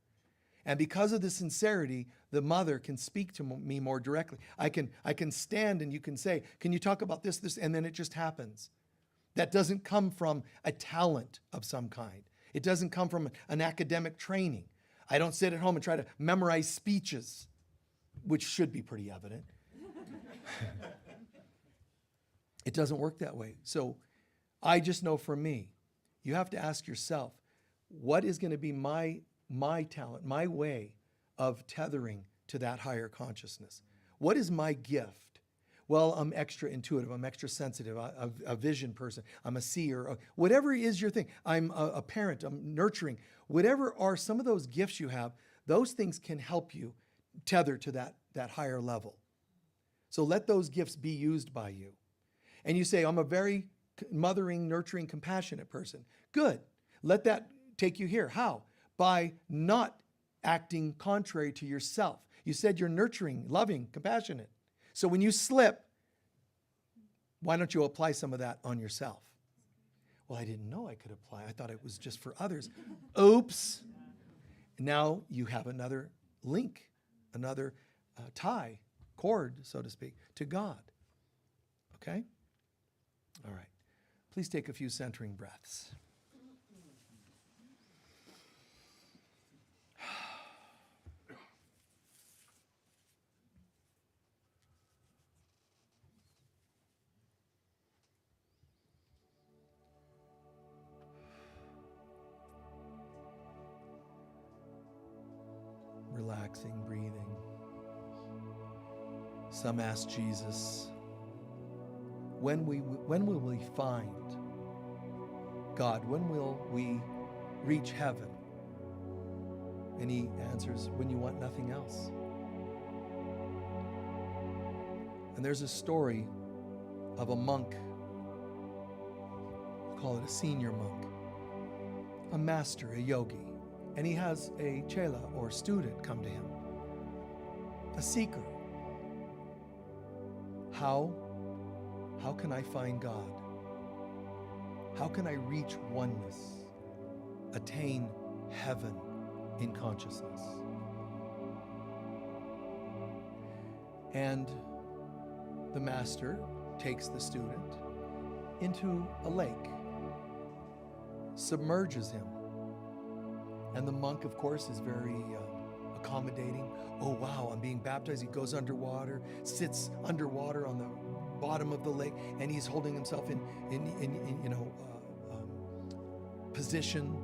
And because of the sincerity, the mother can speak to me more directly. I can stand and you can say, can you talk about this, and then it just happens. That doesn't come from a talent of some kind. It doesn't come from an academic training. I don't sit at home and try to memorize speeches, which should be pretty evident. It doesn't work that way. So I just know for me, you have to ask yourself, what is going to be my talent, my way of tethering to that higher consciousness? What is my gift? Well, I'm extra intuitive. I'm extra sensitive. I'm a vision person. I'm a seer. Whatever is your thing. I'm a parent. I'm nurturing. Whatever are some of those gifts you have, those things can help you tether to that higher level. So let those gifts be used by you. And you say, I'm a very mothering, nurturing, compassionate person. Good. Let that take you here. How? By not acting contrary to yourself. You said you're nurturing, loving, compassionate. So when you slip, why don't you apply some of that on yourself? Well, I didn't know I could apply. I thought it was just for others. Oops. Now you have another link, another tie, cord, so to speak, to God. Okay? All right. Please take a few centering breaths. Relaxing, breathing. Some ask Jesus, when will we find God? When will we reach heaven? And he answers, when you want nothing else. And there's a story of a monk, we'll call it a senior monk, a master, a yogi. And he has a chela or student come to him, a seeker. How can I find God? How can I reach oneness, attain heaven in consciousness? And the master takes the student into a lake, submerges him. And the monk, of course, is very accommodating. Oh, wow, I'm being baptized. He goes underwater, sits underwater on the bottom of the lake, and he's holding himself in position,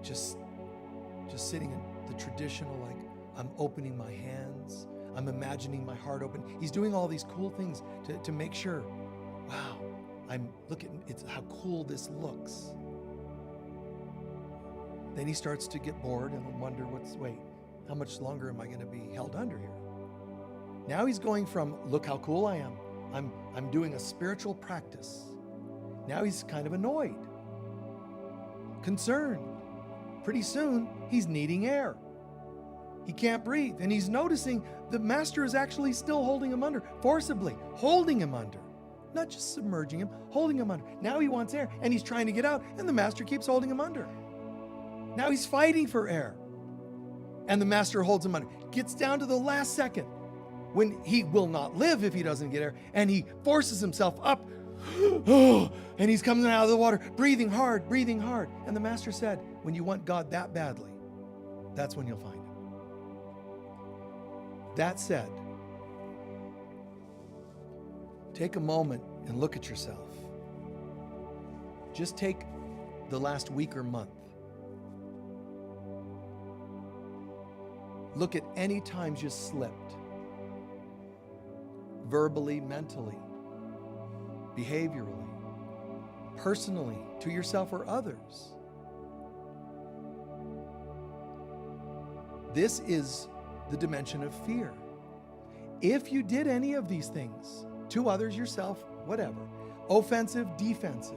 just sitting in the traditional, like, I'm opening my hands, I'm imagining my heart open. He's doing all these cool things to make sure, wow, it's how cool this looks. Then he starts to get bored and wonder, how much longer am I going to be held under here? Now he's going from, look how cool I am. I'm doing a spiritual practice. Now he's kind of annoyed, concerned. Pretty soon, he's needing air. He can't breathe. And he's noticing the master is actually still holding him under, forcibly holding him under. Not just submerging him, holding him under. Now he wants air and he's trying to get out and the master keeps holding him under. Now he's fighting for air and the master holds him under. Gets down to the last second when he will not live if he doesn't get air, and he forces himself up and he's coming out of the water, breathing hard. And the master said, when you want God that badly, that's when you'll find him. That said, take a moment and look at yourself. Just take the last week or month. Look at any times you slipped. Verbally, mentally, behaviorally, personally, to yourself or others. This is the dimension of fear. If you did any of these things to others, yourself, whatever, offensive, defensive,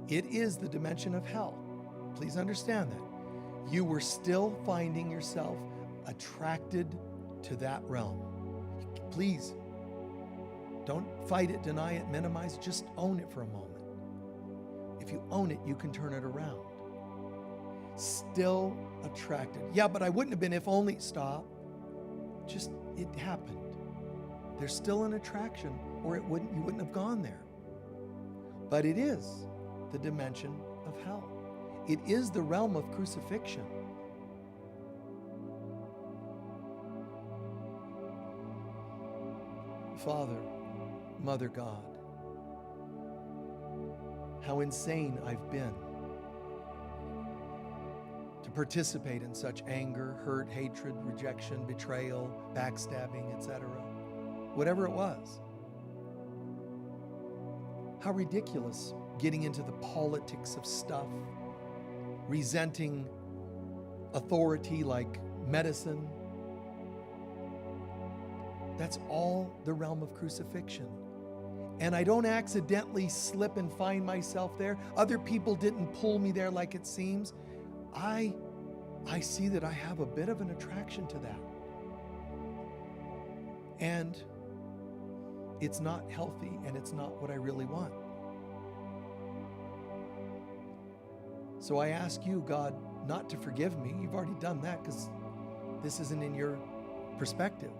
it is the dimension of hell. Please understand that. You were still finding yourself attracted to that realm. Please, don't fight it, deny it, minimize, just own it for a moment. If you own it, you can turn it around. Still attracted. Yeah, but I wouldn't have been if only. Stop. Just, it happened. There's still an attraction, or you wouldn't have gone there. But it is the dimension of hell. It is the realm of crucifixion. Father, Mother God, how insane I've been to participate in such anger, hurt, hatred, rejection, betrayal, backstabbing, etc. Whatever it was. How ridiculous getting into the politics of stuff, resenting authority like medicine. That's all the realm of crucifixion. And I don't accidentally slip and find myself there. Other people didn't pull me there like it seems. I see that I have a bit of an attraction to that. And it's not healthy and it's not what I really want. So I ask you, God, not to forgive me. You've already done that because this isn't in your perspective.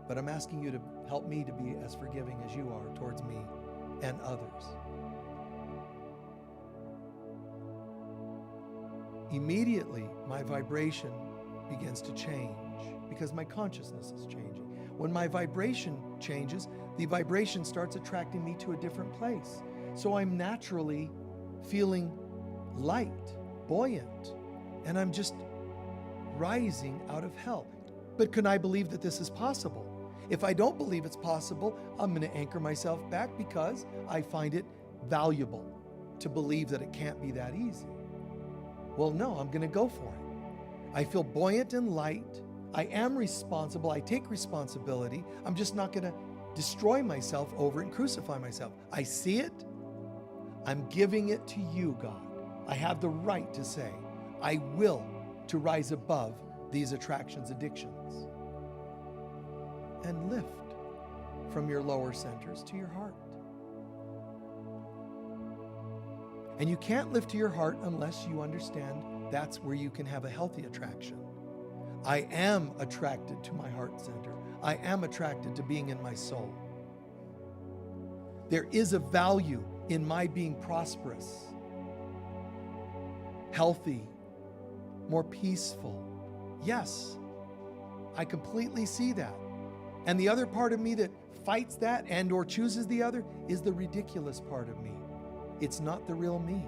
But I'm asking you to help me to be as forgiving as you are towards me and others. Immediately, my vibration begins to change because my consciousness is changing. When my vibration changes, the vibration starts attracting me to a different place. So I'm naturally feeling light, buoyant, and I'm just rising out of hell. But can I believe that this is possible? If I don't believe it's possible, I'm going to anchor myself back because I find it valuable to believe that it can't be that easy. Well, no, I'm going to go for it. I feel buoyant and light. I am responsible. I take responsibility. I'm just not going to destroy myself over it and crucify myself. I see it. I'm giving it to you, God. I have the right to say, I will to rise above these attractions, addictions, and lift from your lower centers to your heart. And you can't lift to your heart unless you understand that's where you can have a healthy attraction. I am attracted to my heart center. I am attracted to being in my soul. There is a value in my being prosperous, healthy, more peaceful. Yes, I completely see that. And the other part of me that fights that and or chooses the other is the ridiculous part of me. It's not the real me.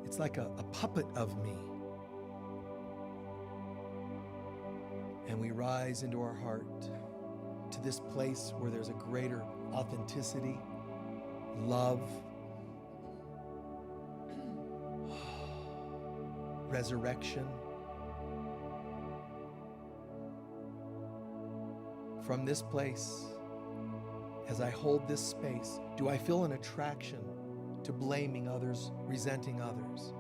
It's like a puppet of me. And we rise into our heart to this place where there's a greater authenticity, love, resurrection. From this place, as I hold this space, do I feel an attraction to blaming others, resenting others?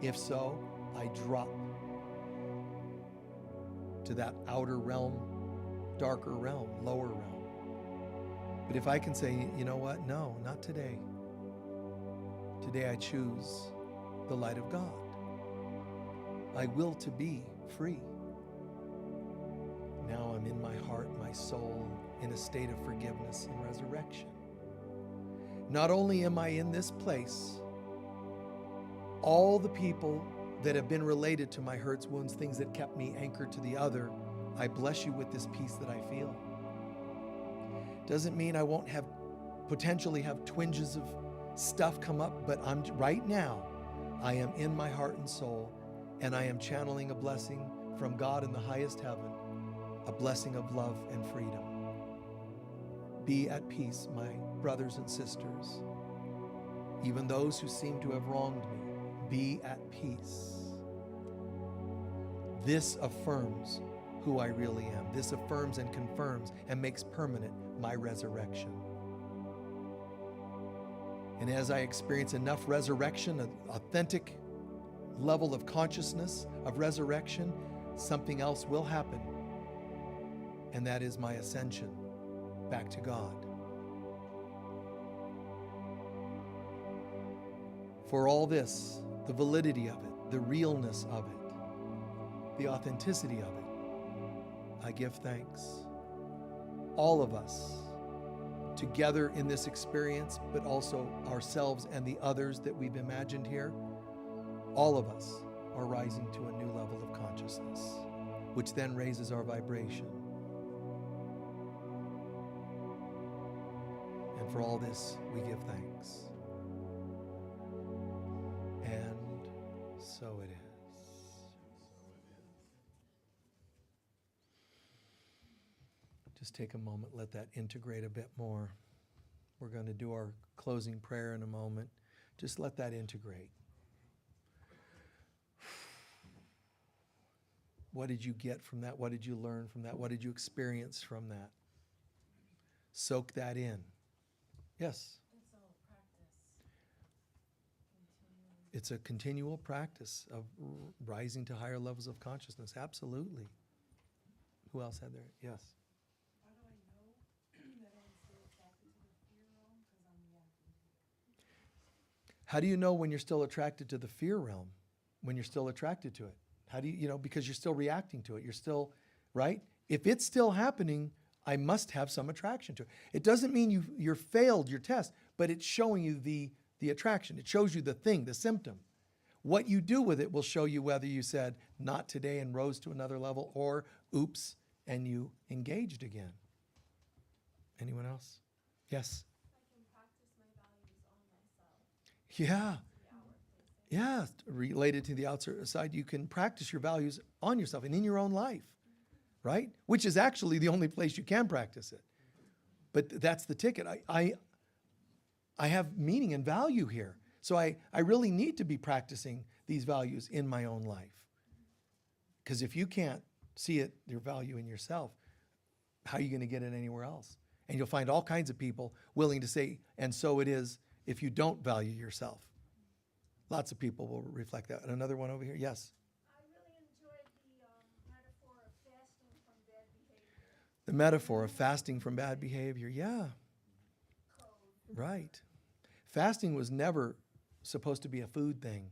If so, I drop to that outer realm, darker realm, lower realm. But if I can say, you know what? No, not today. Today I choose the light of God. I will to be free. Now I'm in my heart, my soul, in a state of forgiveness and resurrection. Not only am I in this place, all the people that have been related to my hurts, wounds, things that kept me anchored to the other, I bless you with this peace that I feel. Doesn't mean I won't potentially have twinges of stuff come up, but right now, I am in my heart and soul, and I am channeling a blessing from God in the highest heaven, a blessing of love and freedom. Be at peace, my brothers and sisters. Even those who seem to have wronged me, be at peace. This affirms who I really am. This affirms and confirms and makes permanent my resurrection. And as I experience enough resurrection, an authentic level of consciousness of resurrection, something else will happen. And that is my ascension back to God. For all this, the validity of it, the realness of it, the authenticity of it, I give thanks. All of us together in this experience, but also ourselves and the others that we've imagined here, all of us are rising to a new level of consciousness, which then raises our vibration. And for all this, we give thanks. And so it is. Just take a moment, let that integrate a bit more. We're going to do our closing prayer in a moment. Just let that integrate. What did you get from that? What did you learn from that? What did you experience from that? Soak that in. Yes? It's all practice. It's a continual practice of rising to higher levels of consciousness. Absolutely. Who else had there? Yes. How do I know that I'm still attracted to the fear realm? Because I'm reacting to it. How do you know when you're still attracted to the fear realm? When you're still attracted to it? How do you, because you're still reacting to it. You're still, right? If it's still happening, I must have some attraction to it. It doesn't mean you're failed your test, but it's showing you the attraction. It shows you the thing, the symptom. What you do with it will show you whether you said, not today, and rose to another level, or oops, and you engaged again. Anyone else? Yes? I can practice my values on myself. Yeah. The outward facing. Yeah. Related to the outside, you can practice your values on yourself and in your own life, right? Which is actually the only place you can practice it. But that's the ticket. I have meaning and value here. So I really need to be practicing these values in my own life. Because if you can't see it, your value in yourself, how are you going to get it anywhere else? And you'll find all kinds of people willing to say, and so it is, if you don't value yourself. Lots of people will reflect that. And another one over here, yes? I really enjoyed the metaphor of fasting from bad behavior. The metaphor of fasting from bad behavior, yeah. Code. Right. Fasting was never supposed to be a food thing.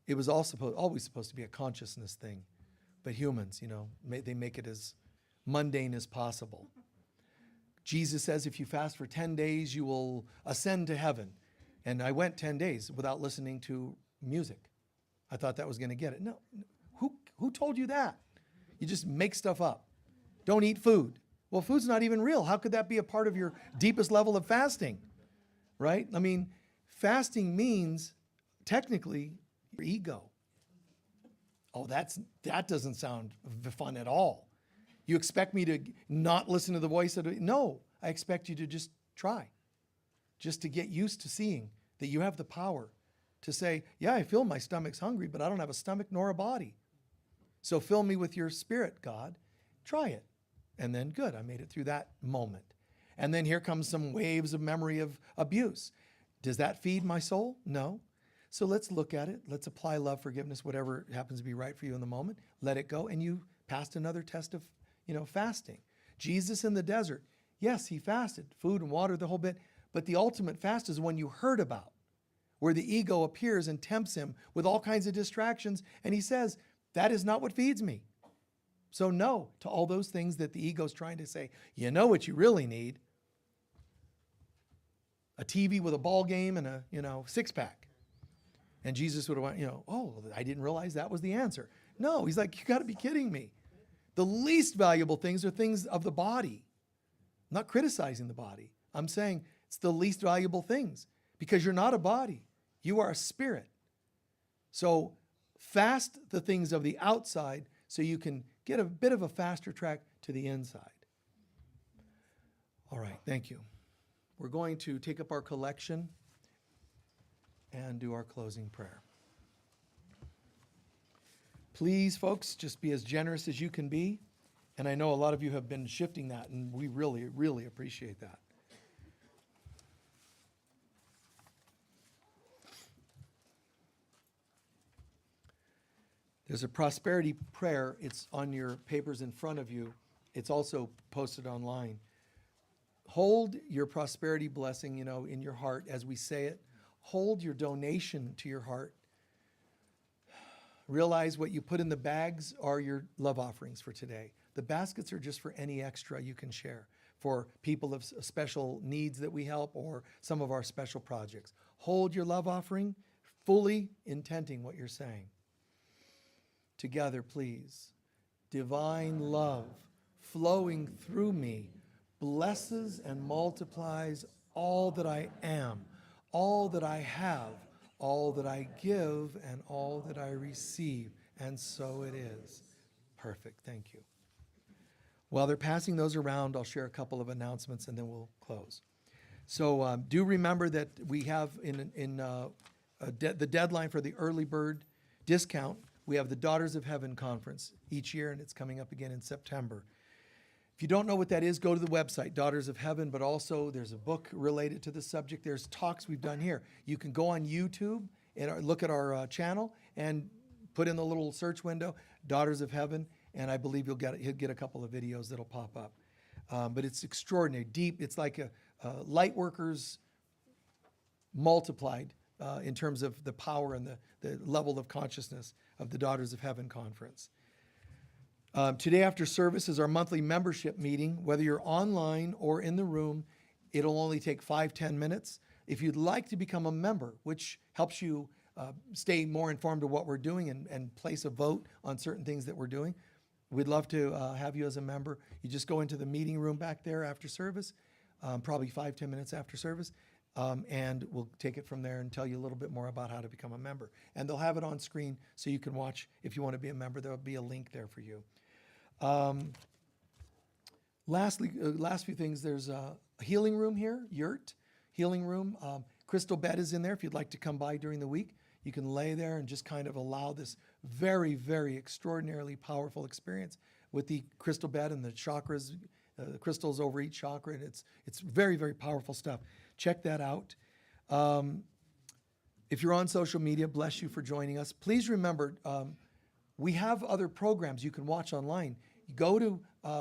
It was always supposed to be a consciousness thing. But humans, they make it as mundane as possible. Jesus says if you fast for 10 days, you will ascend to heaven. And I went 10 days without listening to music. I thought that was going to get it. No. Who told you that? You just make stuff up. Don't eat food. Well, food's not even real. How could that be a part of your deepest level of fasting? Right? I mean, fasting means technically your ego. Oh, that doesn't sound fun at all. You expect me to not listen to the voice of it? No, I expect you to just try. Just to get used to seeing that you have the power to say, yeah, I feel my stomach's hungry, but I don't have a stomach nor a body. So fill me with your spirit, God. Try it. And then good, I made it through that moment. And then here comes some waves of memory of abuse. Does that feed my soul? No. So let's look at it. Let's apply love, forgiveness, whatever happens to be right for you in the moment. Let it go. And you passed another test of, fasting. Jesus in the desert, yes, he fasted, food and water, the whole bit. But the ultimate fast is one you heard about, where the ego appears and tempts him with all kinds of distractions. And he says, that is not what feeds me. So no to all those things that the ego's trying to say. You know what you really need? A TV with a ball game and a, six-pack. And Jesus would have went, oh, I didn't realize that was the answer. No, he's like, you got to be kidding me. The least valuable things are things of the body. I'm not criticizing the body. I'm saying it's the least valuable things because you're not a body. You are a spirit. So fast the things of the outside so you can get a bit of a faster track to the inside. All right, thank you. We're going to take up our collection and do our closing prayer. Please, folks, just be as generous as you can be. And I know a lot of you have been shifting that, and we really, really appreciate that. There's a prosperity prayer. It's on your papers in front of you. It's also posted online. Hold your prosperity blessing, in your heart as we say it. Hold your donation to your heart. Realize what you put in the bags are your love offerings for today. The baskets are just for any extra you can share for people of special needs that we help or some of our special projects. Hold your love offering, fully intenting what you're saying. Together, please. Divine love flowing through me blesses and multiplies all that I am, all that I have, all that I give, and all that I receive. And so it is. Perfect. Thank you. While they're passing those around, I'll share a couple of announcements and then we'll close. So do remember that we have the deadline for the early bird discount. We have the Daughters of Heaven conference each year, and it's coming up again in September. If you don't know what that is, go to the website, Daughters of Heaven, but also there's a book related to the subject. There's talks we've done here. You can go on YouTube and look at our channel and put in the little search window, Daughters of Heaven, and I believe you'll get a couple of videos that'll pop up. But it's extraordinary, deep. It's like a light workers multiplied in terms of the power and the level of consciousness of the Daughters of Heaven conference. Today after service is our monthly membership meeting. Whether you're online or in the room, it'll only take 5-10 minutes. If you'd like to become a member, which helps you stay more informed of what we're doing and place a vote on certain things that we're doing, we'd love to have you as a member. You just go into the meeting room back there after service, probably 5-10 minutes after service, and we'll take it from there and tell you a little bit more about how to become a member. And they'll have it on screen so you can watch. If you want to be a member, there'll be a link there for you. Lastly, last few things, there's a healing room here, yurt, healing room. Crystal bed is in there if you'd like to come by during the week. You can lay there and just kind of allow this very, very extraordinarily powerful experience with the crystal bed and the chakras, the crystals over each chakra, and it's very, very powerful stuff. Check that out. If you're on social media, bless you for joining us. Please remember, we have other programs you can watch online. You go to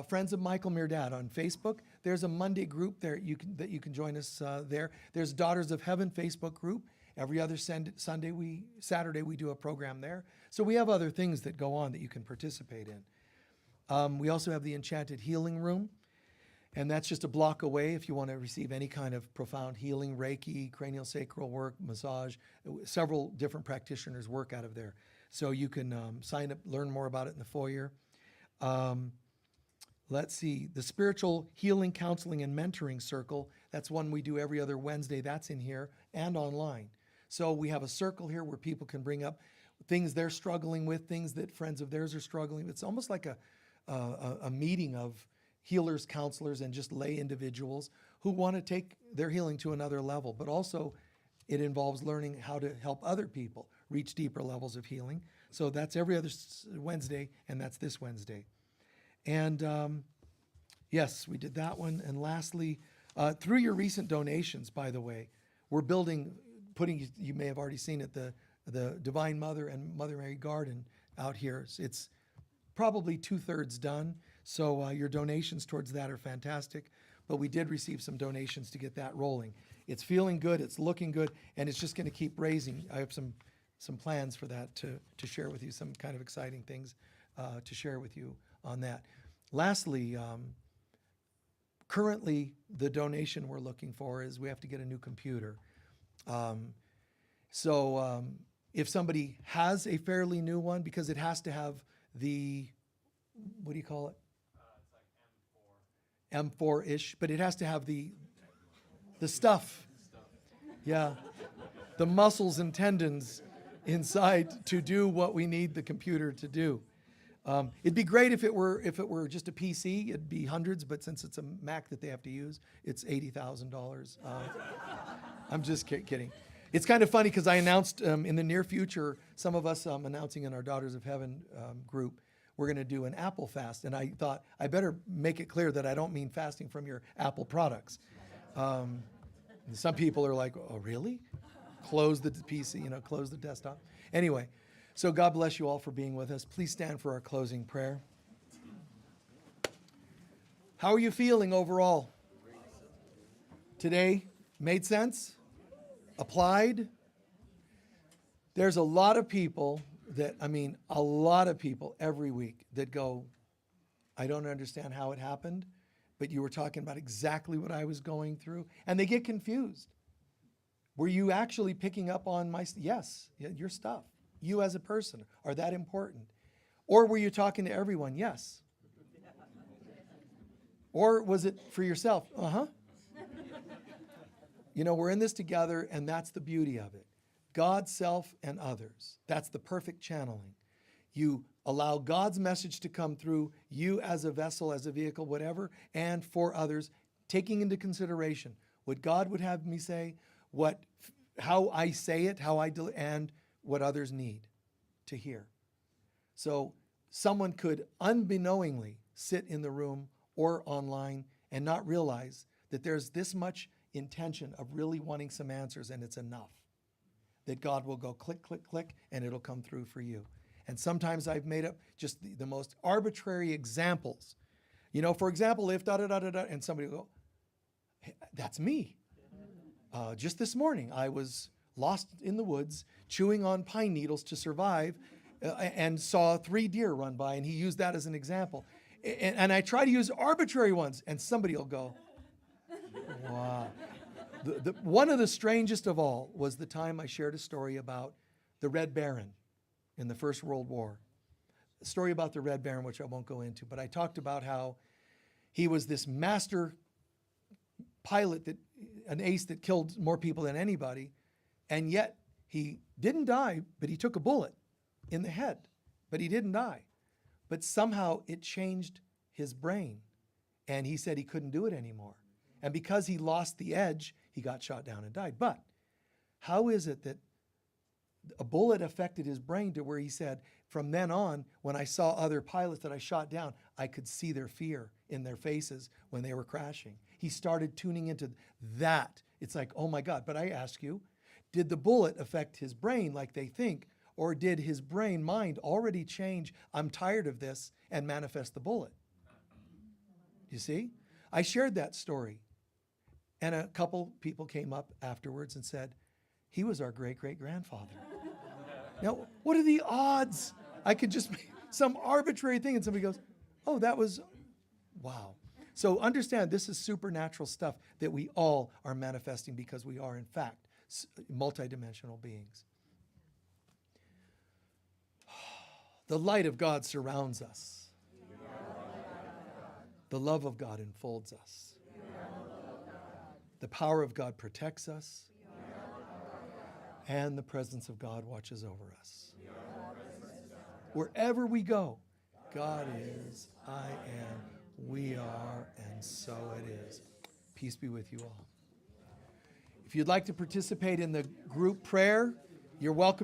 Friends of Michael Mirdad on Facebook. There's a Monday group there that you can join us there. There's Daughters of Heaven Facebook group. Every other Saturday we do a program there. So we have other things that go on that you can participate in. We also have the Enchanted Healing Room, and that's just a block away if you want to receive any kind of profound healing, Reiki, cranial sacral work, massage. Several different practitioners work out of there. So you can sign up, learn more about it in the foyer. Let's see, the Spiritual Healing, Counseling, and Mentoring Circle. That's one we do every other Wednesday. That's in here and online. So we have a circle here where people can bring up things they're struggling with, things that friends of theirs are struggling with. It's almost like a meeting of healers, counselors, and just lay individuals who want to take their healing to another level. But also it involves learning how to help other people reach deeper levels of healing. So that's every other Wednesday, and that's this Wednesday. And yes, we did that one. And lastly, through your recent donations, by the way, we're building putting, you may have already seen it, the Divine Mother and Mother Mary Garden out here. It's probably 2/3 done. So your donations towards that are fantastic. But we did receive some donations to get that rolling. It's feeling good, it's looking good, and it's just going to keep raising. I have some plans for that to share with you, some kind of exciting things to share with you on that. Lastly, currently the donation we're looking for is we have to get a new computer. If somebody has a fairly new one, because it has to have the, what do you call it? It's like M4-ish, but it has to have the stuff. Yeah. The muscles and tendons inside to do what we need the computer to do. It'd be great if it were just a PC. It'd be hundreds, but since it's a Mac that they have to use, it's $80,000. I'm just kidding. It's kind of funny because I announced in the near future, some of us announcing in our Daughters of Heaven group, we're going to do an Apple fast. And I thought I better make it clear that I don't mean fasting from your Apple products. Some people are like, oh, really? Close the PC, close the desktop. Anyway, so God bless you all for being with us. Please stand for our closing prayer. How are you feeling overall? Today made sense? Applied? There's a lot of people every week that go, I don't understand how it happened, but you were talking about exactly what I was going through. And they get confused. Were you actually picking up on yes, your stuff? You as a person, are that important? Or were you talking to everyone? Yes. Or was it for yourself? Uh-huh. We're in this together, and that's the beauty of it. God, self, and others. That's the perfect channeling. You allow God's message to come through you as a vessel, as a vehicle, whatever, and for others, taking into consideration what God would have me say, how I say it, and what others need to hear. So someone could unbeknowingly sit in the room or online and not realize that there's this much intention of really wanting some answers, and it's enough. That God will go click, click, click, and it'll come through for you. And sometimes I've made up just the most arbitrary examples. For example, if da-da-da-da-da, and somebody will go, hey, that's me. Just this morning, I was lost in the woods, chewing on pine needles to survive, and saw 3 deer run by, and he used that as an example. And I try to use arbitrary ones, and somebody will go, wow. One of the strangest of all was the time I shared a story about the Red Baron in the First World War. A story about the Red Baron, which I won't go into, but I talked about how he was this master pilot, an ace that killed more people than anybody, and yet he didn't die, but he took a bullet in the head, but he didn't die. But somehow it changed his brain, and he said he couldn't do it anymore. And because he lost the edge, he got shot down and died. But how is it that a bullet affected his brain to where he said, from then on, when I saw other pilots that I shot down, I could see their fear in their faces when they were crashing. He started tuning into that. It's like, oh my God. But I ask you, did the bullet affect his brain like they think, or did his mind already change, I'm tired of this, and manifest the bullet? You see? I shared that story. And a couple people came up afterwards and said, he was our great-great-grandfather. Now, what are the odds? I could just make some arbitrary thing and somebody goes, oh, that was, wow. So understand, this is supernatural stuff that we all are manifesting because we are, in fact, multidimensional beings. The light of God surrounds us. The love of God enfolds us. The power of God protects us. And the presence of God watches over us. Wherever we go, God is, I am, we are, and so it is. Peace be with you all. If you'd like to participate in the group prayer, you're welcome.